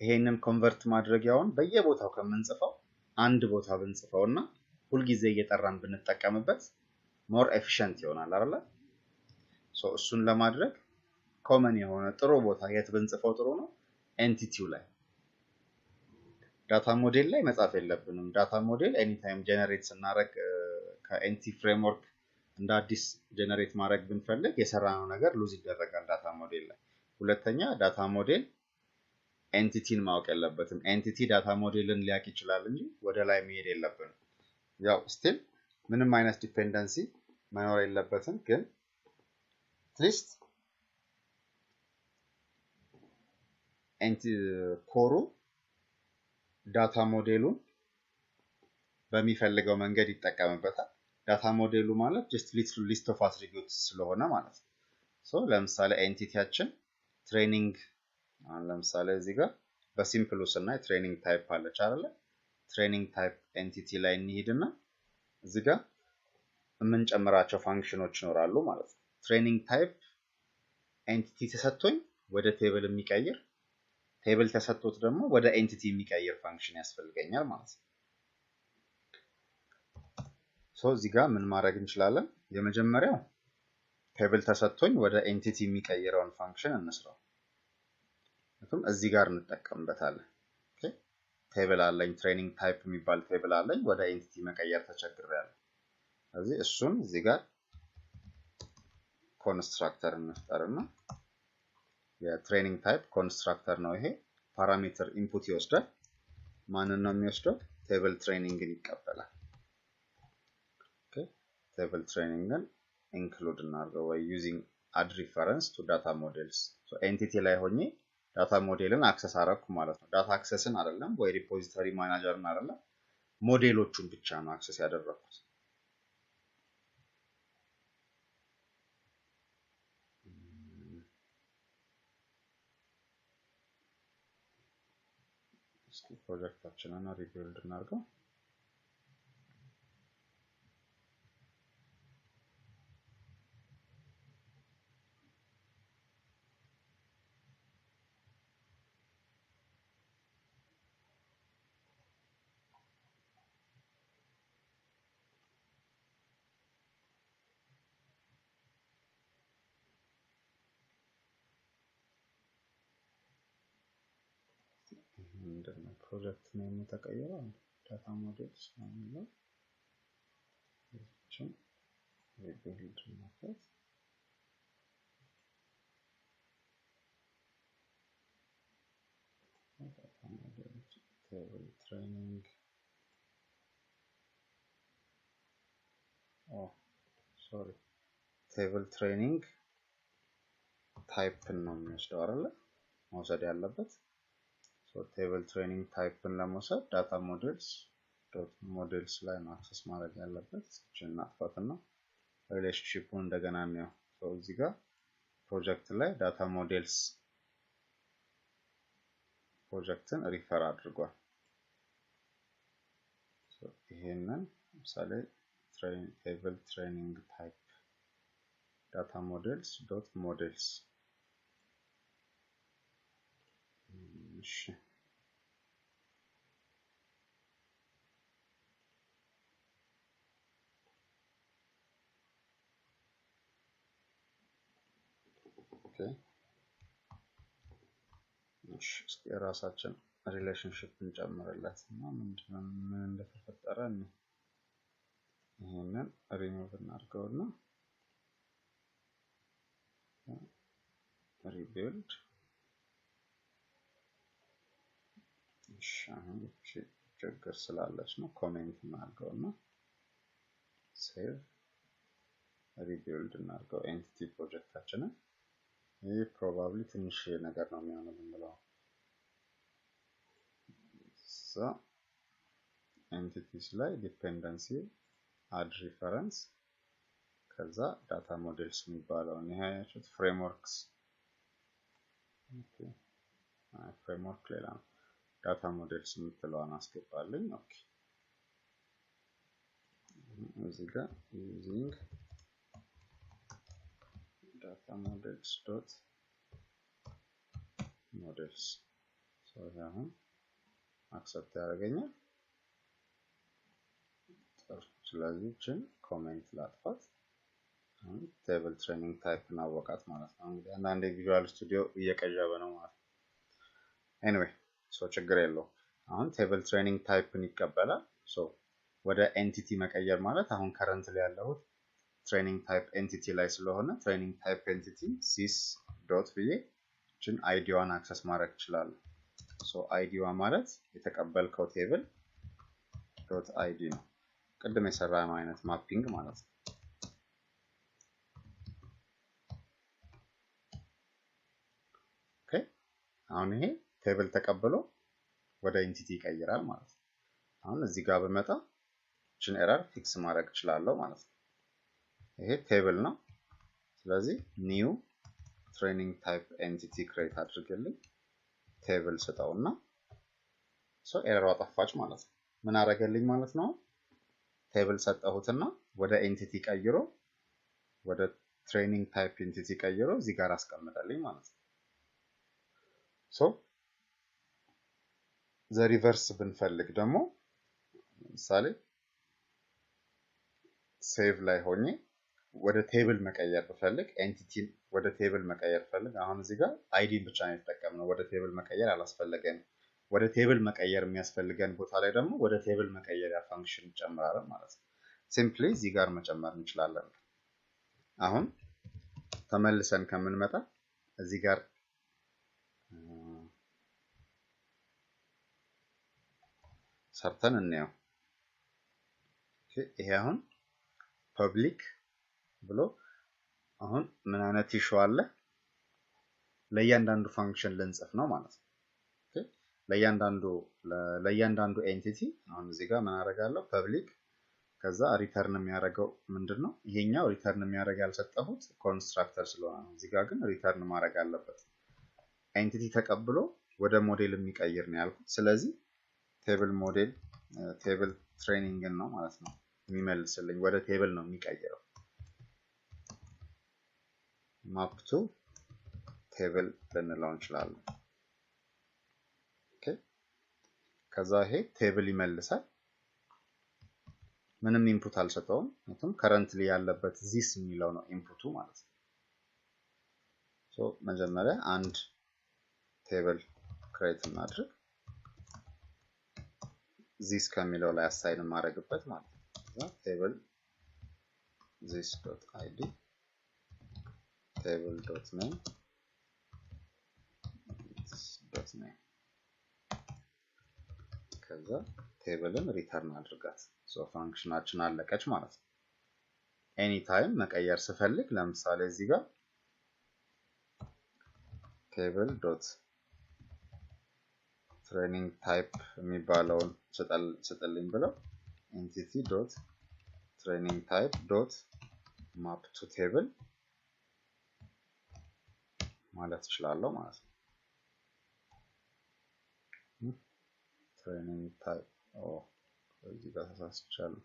ይሄንን ኮንቨርት ማድረጊያውን በየቦታው ከምንጽፈው አንድ ቦታ ብንጽፈውና ሁሉ ጊዜ እየጠራን ብንጠቀምበት ሞር ኤፊሺየንት ይሆናል አይደል ሶ እሱን ለማድረግ ኮመን የሆነ ጥሩ ቦታ የት ብንጽፈው ጥሩ ነው ኤንቲቲው ላይ ዳታ ሞዴል ላይ መጻፍ የለብንም ዳታ ሞዴል ኤኒ ታይም ጀነሬት ስናደርግ ከኤንቲቲ ፍሬምወርክ እንደ አዲስ ጀነሬት ማድረግ ብንፈልግ የሰራነው ነገር ሉዝ ይደረጋል ዳታ ሞዴል ላይ ሁለተኛ ዳታ ሞዴል ኤንቲቲን ማወቅ የለበትም ኤንቲቲ ዳታ ሞዴልን ሊያቅ ይችላል እንጂ ወደ ላይ መሄድ የለብንም ያው ስቲል ምንም አይነት ዲፔንደንሲ መኖር የለበትም ግን አትሊስት ኮሩ ዳታ ሞዴሉን በሚፈልገው መንገድ ይጠቀምበታል ዳታ ሞዴሉ ማለት just list of attributes ስለሆነ ማለት ነው ሶ ለምሳሌ ኤንቲቲያችን ትሬኒንግ ለምሳሌ እዚህ ጋር በሲምፕሉ ስናይ ትሬኒንግ ታይፕ አለች አይደል ትሬኒንግ ታይፕ ኤንቲቲ ላይ እንሂድና እዚህ ጋር የምንጨምራቸው ፋንክሽኖች ይኖራሉ ማለት ነው ትሬኒንግ ታይፕ ኤንቲቲ ተሰጥቶኝ ወደ ቴብል የሚቀይር ቴብል ተሰጥቶት ደግሞ ወደ ኤንቲቲ የሚቀይር ፋንክሽን ያስፈልገኛል ማለት ነው ሶ እዚህ ጋር ምን ማድረግ እንችላለን የመጀመሪያው ቴብል ተሰጥቶኝ ወደ ኤንቲቲ የሚቀይረውን ፋንክሽን እንስራው ምክንያቱም እዚህ ጋር እንጠቀምበታለን ኦኬ ቴብል አለኝ ትሬኒንግ ታይፕ የሚባል ቴብል አለኝ ወደ ኤንቲቲ መቀየር ተቸግሬያለሁ ስለዚህ እሱን እዚህ ጋር ኮንስትራክተር እንፍጠርና የትሬኒንግ ታይፕ ኮንስትራክተር ነው ይሄ ፓራሜትር ኢንፑት ይወስዳል ማንን ነው የሚወስደው ቴብል ትሬኒንግን ይቀበላል ኦኬ ቴብል ትሬኒንግን ኢንክሉድ እናድርገው ወይ ዩዚንግ add reference to data models so entity ላይ ሆኜ ዳታ ሞዴልን አክሰስ አረኩ ማለት ነው። ዳታ አክሰስን አይደለም ወይ ሪፖዚቶሪ ማናጀርን አይደለም ሞዴሎቹን ብቻ ነው አክሰስ ያደረኩት። እስኪ ፕሮጀክታችንን ሪቢልድ እናድርገው። ምንድነው ፕሮጀክት ኔም የተቀየረው? ዳታ ሞዴልስ ነው የሚለው። እቺን ሪቢልድ እናድርጋት። ዳታ ሞዴልስ ቴብል ትሬኒንግ ሶሪ ቴብል ትሬኒንግ ታይፕን ነው የሚወስደው አይደል? መውሰድ ያለበት ቴብል ትሬኒንግ ታይፕን ለመውሰድ ዳታ ሞዴልስ ዶት ሞዴልስ ላይ ነው አክሰስ ማድረግ ያለበት። እቺን እናጥፋትና ሪሌሽንሺፑን እንደገና ነው። እዚህ ጋር ፕሮጀክት ላይ ዳታ ሞዴልስ ፕሮጀክትን ሪፈር አድርጓል። ይሄንን ለምሳሌ ቴብል ትሬኒንግ ታይፕ ዳታ ሞዴልስ ዶት ሞዴልስ እሺ ኦኬ እሺ እስኪ ራሳችን ሪሌሽንሺፕ እንጨምርለትና ምንድነው ምን እንደተፈጠረ ነው። ይሄንን ሪሙቭ እናድርገውና ሪቢልድ እሺ አሁን ችግር ስላለች ነው ኮሜንት እናድርገውና ሴቭ ሪቢልድ እናድርገው ኤንቲቲ ፕሮጀክታችንን። ይህ ፕሮባብሊ ትንሽ ነገር ነው የሚሆነው ብንለው ኤንቲቲስ ላይ ዲፔንደንሲ አድ ሪፈረንስ ከዛ ዳታ ሞዴልስ የሚባለው ይሄ ያችሁት ፍሬምወርክስ ኦኬ ፍሬምወርክ ሌላ ነው። ዳታ ሞዴልስ የምትለዋን አስገባልኝ። ኦኬ እዚህ ጋር ዩዚንግ ዳታ ሞዴልስ ዶት ሞዴልስ አሁን አክሰፕት ያደርገኛል። ስለዚህ እችን ኮሜንት ላጥፋት። ቴብል ትሬኒንግ ታይፕ እናወቃት ማለት ነው። እንግዲህ አንዳንዴ ቪዥዋል ስቱዲዮ እየቀየበ ነው ማለት ነው። ኤኒዌይ ችግር የለውም። አሁን ቴብል ትሬኒንግ ታይፕን ይቀበላል። ወደ ኤንቲቲ መቀየር ማለት አሁን ከረንት ላይ ያለሁት ትሬኒንግ ታይፕ ኤንቲቲ ላይ ስለሆነ ትሬኒንግ ታይፕ ኤንቲቲ ሲስ ዶት ብዬ እችን አይዲዋን አክሰስ ማድረግ ይችላል። አይዲዋ ማለት የተቀበልከው ቴብል ዶት አይዲ ነው። ቅድም የሰራነው አይነት ማፒንግ ማለት ነው። ኦኬ አሁን ይሄ ቴብል ተቀብሎ ወደ ኤንቲቲ ይቀይራል ማለት ነው። አሁን እዚህ ጋር በመጣ እችን ኤረር ፊክስ ማድረግ እችላለሁ ማለት ነው። ይሄ ቴብል ነው። ስለዚህ ኒው ትሬኒንግ ታይፕ ኤንቲቲ ክሬት አድርግልኝ ቴብል ስጠውና ኤረሯ ጠፋች ማለት ነው። ምን አደረገልኝ ማለት ነው? ቴብል ሰጠሁትና ወደ ኤንቲቲ ቀይሮ ወደ ትሬኒንግ ታይፕ ኤንቲቲ ቀይሮ እዚህ ጋር አስቀምጠልኝ ማለት ነው። ዘ ሪቨርስ ብንፈልግ ደግሞ ለምሳሌ ሴቭ ላይ ሆኜ ወደ ቴብል መቀየር ብፈልግ ኤንቲቲን ወደ ቴብል መቀየር ፈልግ አሁን እዚህ ጋር አይዲን ብቻ ነው የተጠቀምነው። ወደ ቴብል መቀየር አላስፈለገንም። ወደ ቴብል መቀየር የሚያስፈልገን ቦታ ላይ ደግሞ ወደ ቴብል መቀየሪያ ፋንክሽን እንጨምራለን ማለት ነው። ሲምፕሊ እዚህ ጋር መጨመር እንችላለን። አሁን ተመልሰን ከምንመጣ እዚህ ጋር ሰርተን እንየው። ይሄ አሁን ፐብሊክ ብሎ አሁን ምን አይነት ኢሹ አለ? ለእያንዳንዱ ፋንክሽን ልንጽፍ ነው ማለት ነው። ኦኬ ለእያንዳንዱ ኤንቲቲ አሁን እዚህ ጋር ምን አደርጋለሁ ፐብሊክ ከዛ ሪተርን የሚያደርገው ምንድነው ይሄኛው ሪተርን የሚያደርግ ያልሰጠሁት ኮንስትራክተር ስለሆነ ነው። እዚህ ጋር ግን ሪተርን ማድረግ አለበት ኤንቲቲ ተቀብሎ ወደ ሞዴል የሚቀይር ነው ያልኩት። ስለዚህ ቴብል ሞዴል ቴብል ትሬኒንግ ነው ማለት ነው የሚመልስልኝ ወደ ቴብል ነው የሚቀይረው ማፕ ቱ ቴብል ልንለው እንችላለን። ኦኬ ከዛ ይሄ ቴብል ይመልሳል ምንም ኢንፑት አልሰጠውም ምክንያቱም ከረንትሊ ያለበት ዚስ የሚለው ነው ኢንፑቱ ማለት ነው። ሶ መጀመሪያ አንድ ቴብል ክሬት እናድርግ ዚስ ከሚለው ላይ አሳይን ማድረግበት ማለት ነው። ከዛ ቴብል this.id table.name ከዛ ቴብልን ሪተርን አድርጋት ሶ ፋንክሽናችን አለቀች ማለት ነው። ኤኒ ታይም መቀየር ስፈልግ ለምሳሌ እዚህ ጋር ቴብል ዶት ትሬኒንግ ታይፕ የሚባለውን ስጥልኝ ብለው ኤንቲቲ ዶት ትሬኒንግ ታይፕ ዶት ማፕ ቱ ቴብል ማለት እችላለሁ ማለት ነው። ትሬኒንግ ታይፕ እዚህ ጋር ተሳስቻለሁ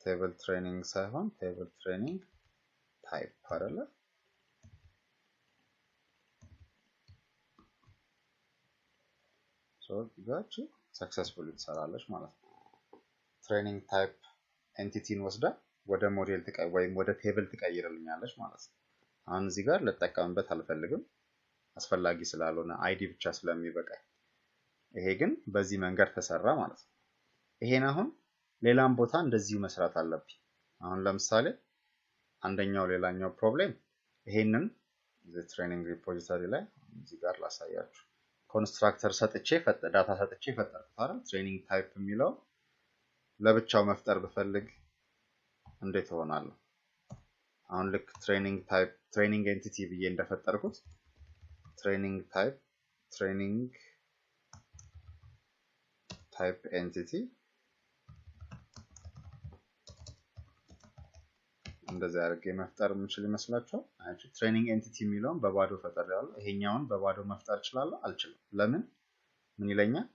ቴብል ትሬኒንግ ሳይሆን ቴብል ትሬኒንግ ታይፕ አይደለ ሶ ጋች ሰክሰስፉሊ ትሰራለች ማለት ነው። ትሬኒንግ ታይፕ ኤንቲቲን ወስዳ ወደ ሞዴል ወይም ወደ ቴብል ትቀይርልኛለች ማለት ነው። አሁን እዚህ ጋር ልጠቀምበት አልፈልግም አስፈላጊ ስላልሆነ አይዲ ብቻ ስለሚበቃኝ ይሄ ግን በዚህ መንገድ ተሰራ ማለት ነው። ይሄን አሁን ሌላም ቦታ እንደዚሁ መስራት አለብኝ። አሁን ለምሳሌ አንደኛው ሌላኛው ፕሮብሌም ይሄንን ትሬኒንግ ሪፖዚቶሪ ላይ እዚህ ጋር ላሳያችሁ ኮንስትራክተር ሰጥቼ ዳታ ሰጥቼ ፈጠርኩት አይደል ትሬኒንግ ታይፕ የሚለው ለብቻው መፍጠር ብፈልግ እንዴት ይሆናል? አሁን ልክ ትሬኒንግ ታይፕ ትሬኒንግ ኤንቲቲ ብዬ እንደፈጠርኩት ትሬኒንግ ታይፕ ኤንቲቲ እንደዚህ አድርጌ መፍጠር የምችል ይመስላችኋል? አይ ትሬኒንግ ኤንቲቲ የሚለውን በባዶ ፈጥሬያለሁ ይሄኛውን በባዶ መፍጠር እችላለሁ አልችልም ለምን ምን ይለኛል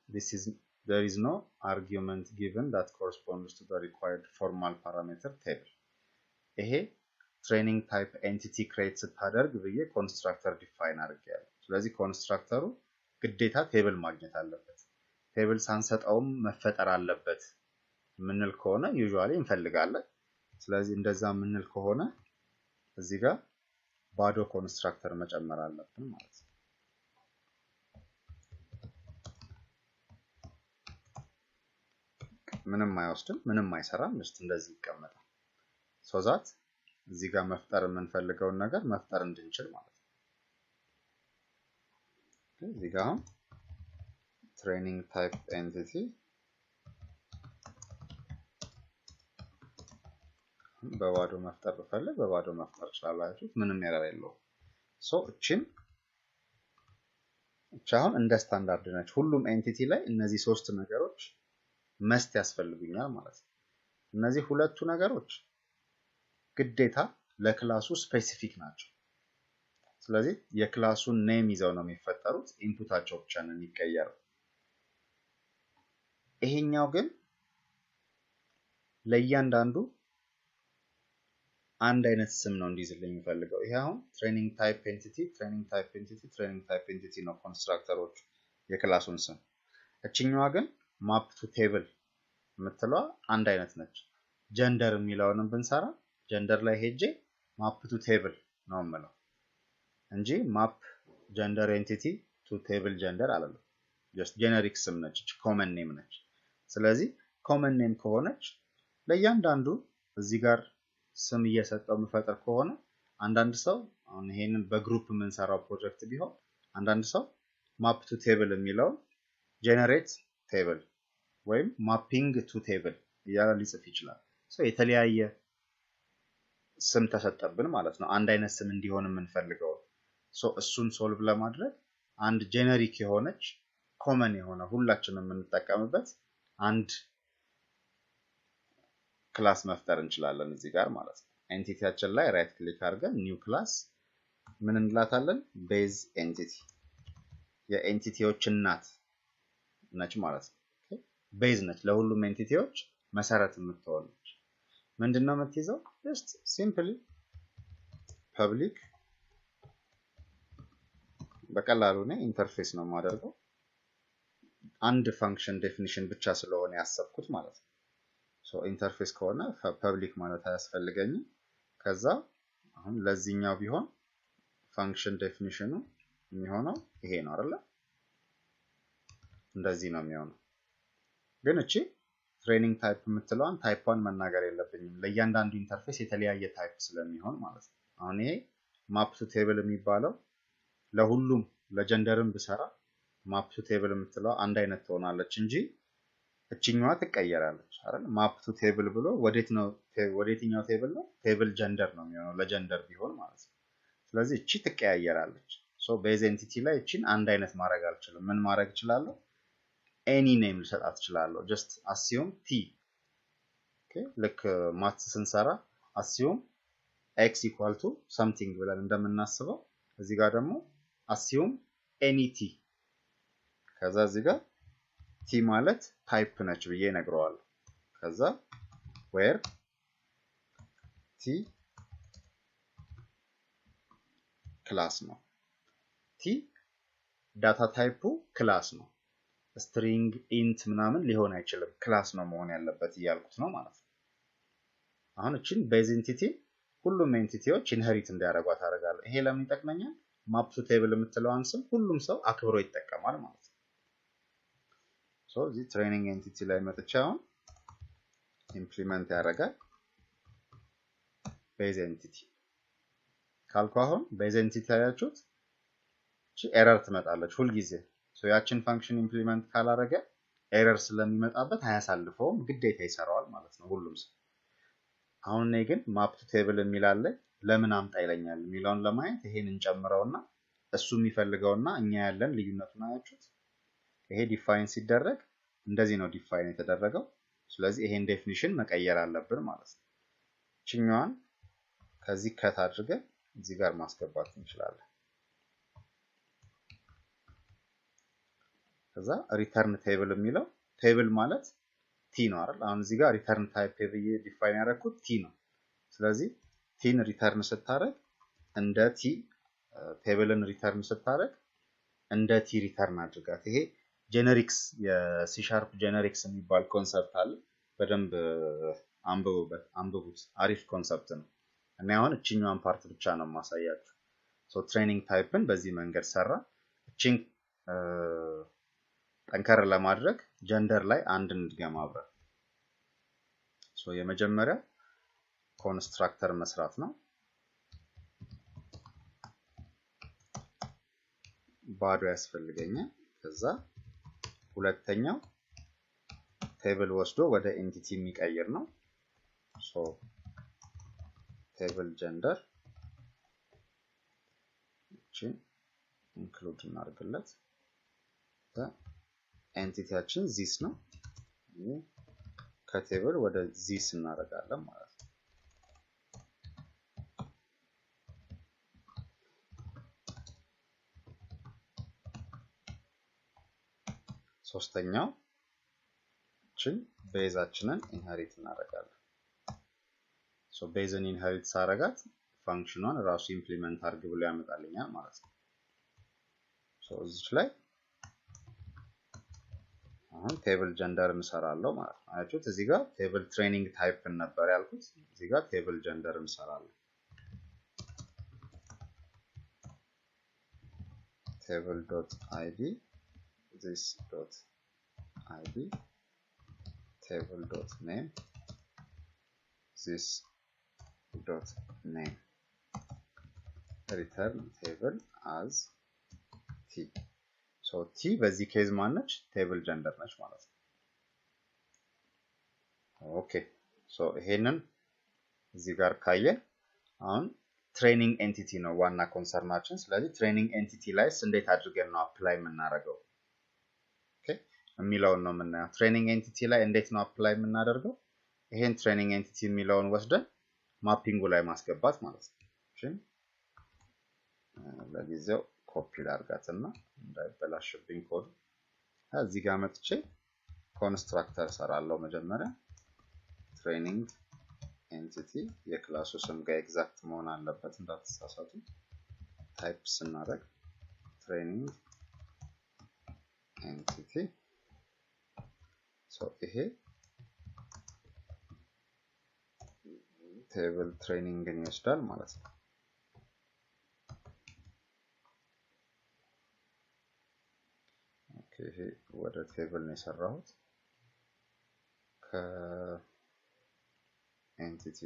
there is no argument given that corresponds to the required formal parameter table ይሄ ትሬኒንግ ታይፕ ኤንቲቲ ክሬት ስታደርግ ብዬ ኮንስትራክተር ዲፋይን አድርጌያለሁ። ስለዚህ ኮንስትራክተሩ ግዴታ ቴብል ማግኘት አለበት ቴብል ሳንሰጠውም መፈጠር አለበት ምንል ከሆነ ዩዥዋሊ እንፈልጋለን። ስለዚህ እንደዛ ምንል ከሆነ እዚህ ጋር ባዶ ኮንስትራክተር መጨመር አለብን ማለት ነው። ምንም አይወስድም ምንም አይሰራም just እንደዚህ ይቀመጣል so that እዚህ ጋር መፍጠር የምንፈልገውን ነገር መፍጠር እንድንችል ማለት ነው። እዚህ ጋር ትሬኒንግ ታይፕ ኤንቲቲ በባዶ መፍጠር ብፈልግ በባዶ መፍጠር እችላለሁ ምንም ኤረር የለውም። ሶ እቺን አሁን እንደ ስታንዳርድ ነች ሁሉም ኤንቲቲ ላይ እነዚህ ሶስት ነገሮች መስት ያስፈልጉኛል ማለት ነው። እነዚህ ሁለቱ ነገሮች ግዴታ ለክላሱ ስፔሲፊክ ናቸው። ስለዚህ የክላሱን ኔም ይዘው ነው የሚፈጠሩት ኢንፑታቸው ብቻ ነው የሚቀየረው። ይሄኛው ግን ለእያንዳንዱ አንድ አይነት ስም ነው እንዲይዝልኝ የሚፈልገው። ይሄ አሁን ትሬኒንግ ታይፕ ኤንቲቲ ነው ኮንስትራክተሮቹ የክላሱን ስም። እቺኛዋ ግን ማፕ ቱ ቴብል የምትለዋ አንድ አይነት ነች። ጀንደር የሚለውንም ብንሰራ ጀንደር ላይ ሄጄ ማፕ ቱ ቴብል ነው የምለው እንጂ ማፕ ጀንደር ኤንቲቲ ቱ ቴብል ጀንደር አይደለም። ጀስት ጄነሪክ ስም ነች ኮመን ኔም ነች። ስለዚህ ኮመን ኔም ከሆነች ለእያንዳንዱ እዚህ ጋር ስም እየሰጠው መፈጠር ከሆነ አንዳንድ ሰው አሁን ይሄንን በግሩፕ የምንሰራው ፕሮጀክት ቢሆን አንዳንድ ሰው ማፕ ቱ ቴብል የሚለው ጄነሬት ቴብል ወይም ማፒንግ ቱ ቴብል እያለ ሊጽፍ ይችላል። ሶ የተለያየ ስም ተሰጠብን ማለት ነው አንድ አይነት ስም እንዲሆን የምንፈልገው። ሶ እሱን ሶልቭ ለማድረግ አንድ ጄነሪክ የሆነች ኮመን የሆነ ሁላችንም የምንጠቀምበት አንድ ክላስ መፍጠር እንችላለን እዚህ ጋር ማለት ነው። ኤንቲቲያችን ላይ ራይት ክሊክ አድርገን ኒው ክላስ ምን እንላታለን? ቤዝ ኤንቲቲ የኤንቲቲዎች እናት ነች ማለት ነው። ቤዝ ነች ለሁሉም ኤንቲቲዎች መሰረት የምትሆነች ምንድነው የምትይዘው? just simply public በቀላሉ ነው ኢንተርፌስ ነው የማደርገው አንድ ፋንክሽን ዴፊኒሽን ብቻ ስለሆነ ያሰብኩት ማለት ነው። ሶ ኢንተርፌስ ከሆነ ፐብሊክ ማለት አያስፈልገኝም። ከዛ አሁን ለዚህኛው ቢሆን ፋንክሽን ዴፊኒሽኑ የሚሆነው ይሄ ነው አይደል? እንደዚህ ነው የሚሆነው። ግን እቺ ትሬኒንግ ታይፕ የምትለዋን ታይፕዋን መናገር የለብኝም ለእያንዳንዱ ኢንተርፌስ የተለያየ ታይፕ ስለሚሆን ማለት ነው። አሁን ይሄ ማፕ ቱ ቴብል የሚባለው ለሁሉም ለጀንደርም ብሰራ ማፕ ቱ ቴብል የምትለው አንድ አይነት ትሆናለች እንጂ እቺኛዋ ትቀየራለች አይደል? ማፕ ቱ ቴብል ብሎ ወዴትኛው ቴብል ነው? ቴብል ጀንደር ነው የሚሆነው ለጀንደር ቢሆን ማለት ነው። ስለዚህ እቺ ትቀያየራለች። ሶ ቤዝ ኤንቲቲ ላይ እቺን አንድ አይነት ማድረግ አልችልም። ምን ማድረግ እችላለሁ? ኤኒ ኔም ልሰጣት እችላለሁ። ጀስት አሲዩም ቲ ኦኬ። ልክ ማትስ ስንሰራ አሲዩም ኤክስ ኢኳል ቱ ሰምቲንግ ብለን እንደምናስበው እዚህ ጋር ደግሞ አሲዩም ኤኒ ቲ ከዛ እዚህ ጋር ቲ ማለት ታይፕ ነች ብዬ ነግረዋለሁ። ከዛ where ቲ ክላስ ነው። ቲ ዳታ ታይፑ ክላስ ነው። ስትሪንግ ኢንት ምናምን ሊሆን አይችልም። ክላስ ነው መሆን ያለበት እያልኩት ነው ማለት ነው። አሁን እቺን ቤዝ ኤንቲቲ ሁሉም ኤንቲቲዎች ኢንሄሪት እንዲያደርጓት አደርጋለሁ። ይሄ ለምን ይጠቅመኛል? ማፕ ቱ ቴብል የምትለዋን ስም ሁሉም ሰው አክብሮ ይጠቀማል ማለት ነው። ሶ እዚህ ትሬኒንግ ኤንቲቲ ላይ መጥቼ አሁን ኢምፕሊመንት ያደርጋል ቤዝ ኤንቲቲ ካልኩ አሁን ቤዝ ኤንቲቲ ያያችሁት እቺ ኤረር ትመጣለች ሁሉ ጊዜ። ሶ ያችን ፋንክሽን ኢምፕሊመንት ካላረገ ኤረር ስለሚመጣበት አያሳልፈውም ግዴታ ይሰራዋል ማለት ነው ሁሉም ሰው። አሁን እኔ ግን ማፕ ቱ ቴብል የሚላለ ለምን አምጣ ይለኛል የሚለውን ለማየት ይሄን እንጨምረውና እሱ የሚፈልገውና እኛ ያለን ልዩነቱን አያችሁት። ይሄ ዲፋይን ሲደረግ እንደዚህ ነው ዲፋይን የተደረገው። ስለዚህ ይሄን ዴፊኒሽን መቀየር አለብን ማለት ነው። እቺኛዋን ከዚህ ከት አድርገን እዚህ ጋር ማስገባት እንችላለን። ከዛ ሪተርን ቴብል የሚለው ቴብል ማለት ቲ ነው አይደል? አሁን እዚህ ጋር ሪተርን ታይፕ ብዬ ዲፋይን ያደረኩት ቲ ነው። ስለዚህ ቲን ሪተርን ስታረግ እንደ ቲ ቴብልን ሪተርን ስታረግ እንደ ቲ ሪተርን አድርጋት። ይሄ ጄነሪክስ የሲ ሻርፕ ጄነሪክስ የሚባል ኮንሰፕት አለ። በደንብ አንብቡት። አሪፍ ኮንሰፕት ነው። እና አሁን እቺኛዋን ፓርት ብቻ ነው ማሳያችሁ። ሶ ትሬኒንግ ታይፕን በዚህ መንገድ ሰራ። እቺን ጠንከር ለማድረግ ጀንደር ላይ አንድ እንድገም አብረን። ሶ የመጀመሪያ ኮንስትራክተር መስራት ነው። ባዶ ያስፈልገኛል። ከዛ ሁለተኛው ቴብል ወስዶ ወደ ኤንቲቲ የሚቀይር ነው። ሶ ቴብል ጀንደር እቺን ኢንክሉድ እናድርግለት። ኤንቲቲያችን ዚስ ነው። ከቴብል ወደ ዚስ እናደርጋለን ማለት ነው። ሶስተኛው እቺን ቤዛችንን ኢንሄሪት እናደርጋለን። ሶ ቤዝን ኢንሄሪት ሳረጋት ፋንክሽኗን ራሱ ኢምፕሊመንት አድርግ ብሎ ያመጣልኛል ማለት ነው። ሶ እዚህ ላይ አሁን ቴብል ጀንደር እንሰራለን ማለት ነው። አያችሁት እዚህ ጋር ቴብል ትሬኒንግ ታይፕ ነበር ያልኩት። እዚህ ጋር ቴብል ጀንደር እንሰራለን። table.id this.id table.name this.name return table as t ሶ ቲ በዚህ ኬዝ ማነች? ቴብል ጀንደር ነች ማለት ነው። ኦኬ ሶ ይሄንን እዚህ ጋር ካየን አሁን ትሬኒንግ ኤንቲቲ ነው ዋና ኮንሰርናችን። ስለዚህ ትሬኒንግ ኤንቲቲ ላይስ እንዴት አድርገን ነው አፕላይ የምናደርገው ኦኬ የሚለውን ነው የምናየው። ትሬኒንግ ኤንቲቲ ላይ እንዴት ነው አፕላይ የምናደርገው? ይሄን ትሬኒንግ ኤንቲቲ የሚለውን ወስደን ማፒንጉ ላይ ማስገባት ማለት ነው። እሺ ለጊዜው ኮፒ ላድርጋትና እንዳይበላሽብኝ ኮድ እዚህ ጋር መጥቼ ኮንስትራክተር ሰራለሁ። መጀመሪያ ትሬኒንግ ኤንቲቲ የክላሱ ስም ጋር ኤግዛክት መሆን አለበት እንዳትሳሳቱ። ታይፕ ስናደርግ ትሬኒንግ ኤንቲቲ ይሄ ቴብል ትሬኒንግን ይወስዳል ማለት ነው። ይሄ ወደ ቴብል ነው የሰራሁት ከኤንቲቲ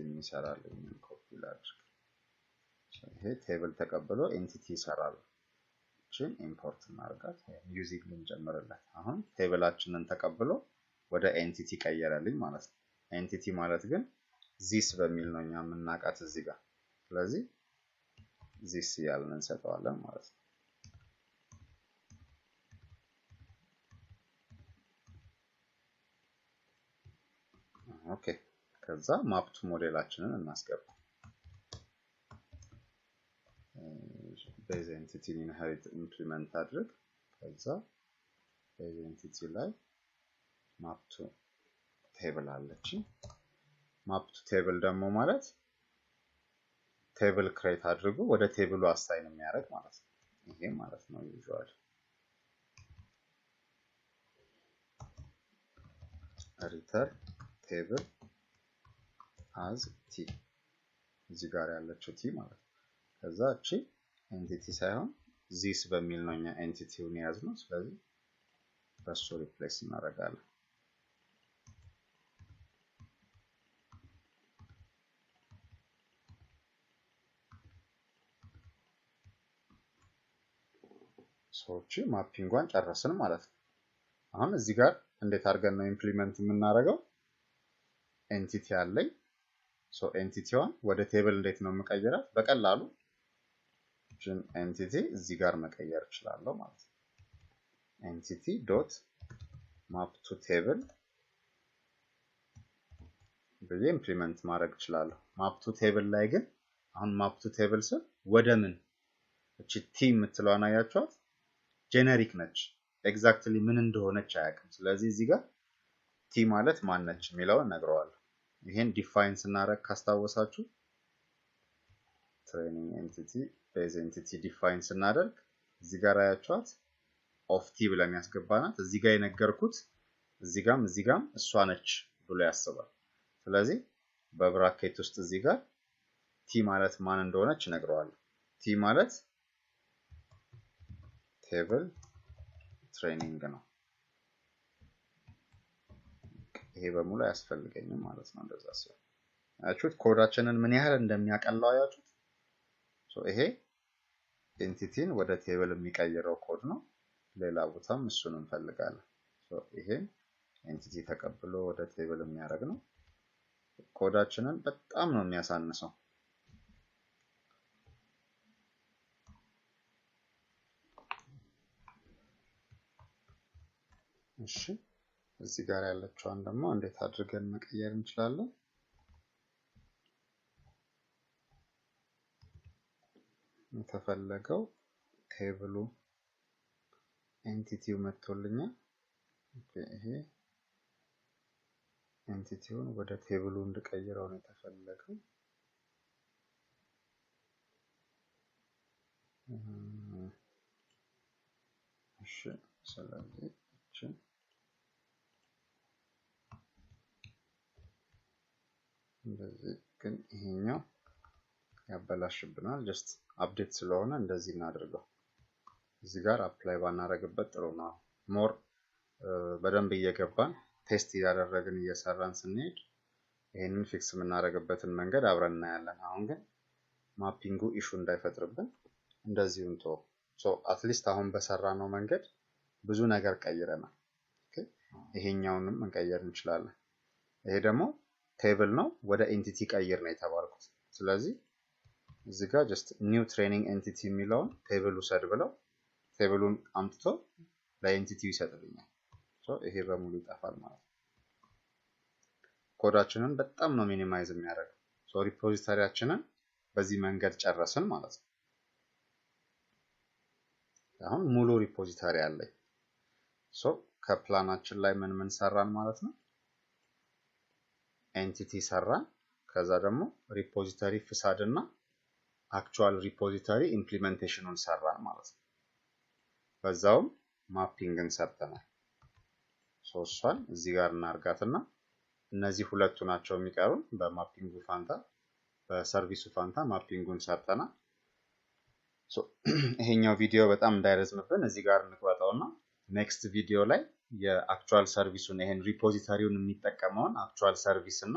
የሚሰራልኝ ኮፒ ላድርግ። ይሄ ቴብል ተቀብሎ ኤንቲቲ ይሰራል። እቺን ኢምፖርት እናርጋት ዩዚንግ ልንጀምርለት። አሁን ቴብላችንን ተቀብሎ ወደ ኤንቲቲ ቀየረልኝ ማለት ነው። ኤንቲቲ ማለት ግን ዚስ በሚል ነው እኛ የምናውቃት እዚህ ጋር። ስለዚህ ዚስ ያልን እንሰጠዋለን ማለት ነው። ኦኬ ከዛ ማፕቱ ሞዴላችንን እናስገባ። ቤዝ ኤንቲቲ ኢንሄሪት ኢምፕሊመንት አድርግ። ከዛ ቤዝ ኤንቲቲ ላይ ማፕቱ ቴብል አለች። ማፕቱ ቴብል ደግሞ ማለት ቴብል ክሬት አድርጎ ወደ ቴብሉ አሳይን የሚያደርግ ማለት ነው። ይሄ ማለት ነው ዩዥዋሊ ሪተርን ቴብል አዝ ቲ እዚህ ጋር ያለችው ቲ ማለት ነው። ከዛ እቺ ኤንቲቲ ሳይሆን ዚስ በሚል ነው እኛ ኤንቲቲውን ያዝነው። ስለዚህ በሱ ሪፕሌስ እናደርጋለን። ሶቺ ማፒንጓን ጨረስን ማለት ነው። አሁን እዚህ ጋር እንዴት አድርገን ነው ኢምፕሊመንት የምናደርገው? ኤንቲቲ አለኝ። ኤንቲቲዋን ወደ ቴብል እንዴት ነው የምቀይራት? በቀላሉ ጅን ኤንቲቲ እዚህ ጋር መቀየር እችላለሁ ማለት ነው። ኤንቲቲ ዶት ማፕ ቱ ቴብል ብዬ ኢምፕሊመንት ማድረግ እችላለሁ። ማፕ ቱ ቴብል ላይ ግን አሁን ማፕ ቱ ቴብል ስል ወደ ምን እቺ ቲ የምትለዋን አያችኋት? ጄነሪክ ነች። ኤግዛክትሊ ምን እንደሆነች አያውቅም። ስለዚህ እዚህ ጋር ቲ ማለት ማን ነች የሚለውን ነግረዋለሁ። ይሄን ዲፋይን ስናደርግ ካስታወሳችሁ ትሬኒንግ ኤንቲቲ ቤዝ ኤንቲቲ ዲፋይን ስናደርግ እዚህ ጋር አያችኋት ኦፍ ቲ ብለን ያስገባናት። እዚህ ጋር የነገርኩት እዚህ ጋም እሷ ነች ብሎ ያስባል። ስለዚህ በብራኬት ውስጥ እዚህ ጋር ቲ ማለት ማን እንደሆነች ነግረዋለሁ። ቲ ማለት ቴብል ትሬኒንግ ነው። ይሄ በሙሉ አያስፈልገኝም ማለት ነው። እንደዛ ሲሆን አያችሁት ኮዳችንን ምን ያህል እንደሚያቀላው አያችሁት። ይሄ ኤንቲቲን ወደ ቴብል የሚቀይረው ኮድ ነው። ሌላ ቦታም እሱን እንፈልጋለን። ይሄ ኤንቲቲ ተቀብሎ ወደ ቴብል የሚያደርግ ነው። ኮዳችንን በጣም ነው የሚያሳንሰው። እሺ እዚህ ጋር ያለችዋን ደግሞ እንዴት አድርገን መቀየር እንችላለን? የተፈለገው ቴብሉ ኤንቲቲው መጥቶልኛል። ይሄ ኤንቲቲውን ወደ ቴብሉ እንድቀይረው ነው የተፈለገው። እሺ ስለዚህ እንደዚህ ግን ይሄኛው ያበላሽብናል። ጀስት አፕዴት ስለሆነ እንደዚህ እናድርገው። እዚህ ጋር አፕላይ ባናረግበት ጥሩ ነው። ሞር በደንብ እየገባን ቴስት እያደረግን እየሰራን ስንሄድ ይሄንን ፊክስ የምናደርግበትን መንገድ አብረን እናያለን። አሁን ግን ማፒንጉ ኢሹ እንዳይፈጥርብን እንደዚሁ እንተው። አትሊስት አሁን በሰራነው መንገድ ብዙ ነገር ቀይረናል። ኦኬ ይሄኛውንም እንቀየር እንችላለን። ይሄ ደግሞ ቴብል ነው ወደ ኤንቲቲ ቀይር ነው የተባልኩት። ስለዚህ እዚህ ጋር just new training entity የሚለውን ቴብል ውሰድ ብለው ቴብሉን አምጥቶ ለኤንቲቲው ይሰጥልኛል። ይሄ በሙሉ ይጠፋል ማለት ነው። ኮዳችንን በጣም ነው ሚኒማይዝ የሚያደርገው። ሪፖዚተሪያችንን በዚህ መንገድ ጨረስን ማለት ነው። አሁን ሙሉ ሪፖዚተሪ አለኝ። ከፕላናችን ላይ ምን ሰራን ማለት ነው? ኤንቲቲ ሰራን። ከዛ ደግሞ ሪፖዚተሪ ፍሳድ እና አክቹዋል ሪፖዚተሪ ኢምፕሊሜንቴሽኑን ሰራን ማለት ነው። በዛውም ማፒንግን ሰርተናል። እሷን እዚህ ጋር እናርጋትና እነዚህ ሁለቱ ናቸው የሚቀሩን። በማፒንጉ ፋንታ በሰርቪሱ ፋንታ ማፒንጉን ሰርተናል። ይሄኛው ቪዲዮ በጣም እንዳይረዝምብን እዚህ ጋር እንቅበጠውና ኔክስት ቪዲዮ ላይ የአክቹዋል ሰርቪሱን ይሄን ሪፖዚተሪውን የሚጠቀመውን አክቹዋል ሰርቪስ እና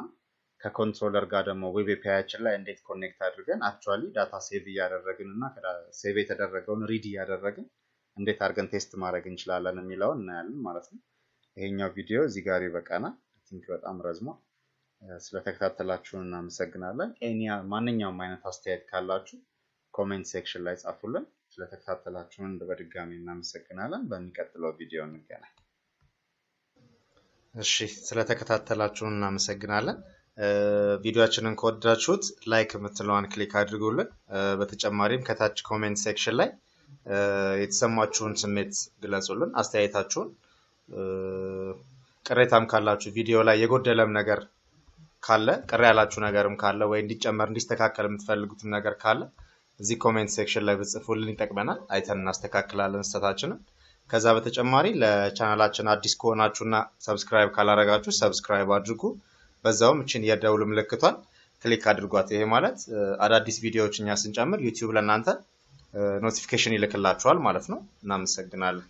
ከኮንትሮለር ጋር ደግሞ ዌብ ኤፒአይያችን ላይ እንዴት ኮኔክት አድርገን አክቹዋሊ ዳታ ሴቭ እያደረግን እና ሴቭ የተደረገውን ሪድ እያደረግን እንዴት አድርገን ቴስት ማድረግ እንችላለን የሚለውን እናያለን ማለት ነው። ይሄኛው ቪዲዮ እዚህ ጋር ይበቃናል። ቲንክ በጣም ረዝሟል። ስለተከታተላችሁን እናመሰግናለን። ማንኛውም አይነት አስተያየት ካላችሁ ኮሜንት ሴክሽን ላይ ጻፉልን። ስለተከታተላችሁን በድጋሚ እናመሰግናለን። በሚቀጥለው ቪዲዮ እንገናኝ። እሺ፣ ስለተከታተላችሁን እናመሰግናለን። ቪዲዮአችንን ከወደዳችሁት ላይክ የምትለዋን ክሊክ አድርጉልን። በተጨማሪም ከታች ኮሜንት ሴክሽን ላይ የተሰማችሁን ስሜት ግለጹልን። አስተያየታችሁን፣ ቅሬታም ካላችሁ ቪዲዮ ላይ የጎደለም ነገር ካለ ቅር ያላችሁ ነገርም ካለ ወይ እንዲጨመር እንዲስተካከል የምትፈልጉት ነገር ካለ እዚህ ኮሜንት ሴክሽን ላይ ብጽፉልን ይጠቅመናል። አይተን እናስተካክላለን ስህተታችንን። ከዛ በተጨማሪ ለቻናላችን አዲስ ከሆናችሁና ሰብስክራይብ ካላረጋችሁ ሰብስክራይብ አድርጉ። በዛውም እቺን የደውል ምልክቷን ክሊክ አድርጓት። ይሄ ማለት አዳዲስ ቪዲዮዎች እኛ ስንጨምር ዩቲዩብ ለእናንተ ኖቲፊኬሽን ይልክላችኋል ማለት ነው። እናመሰግናለን።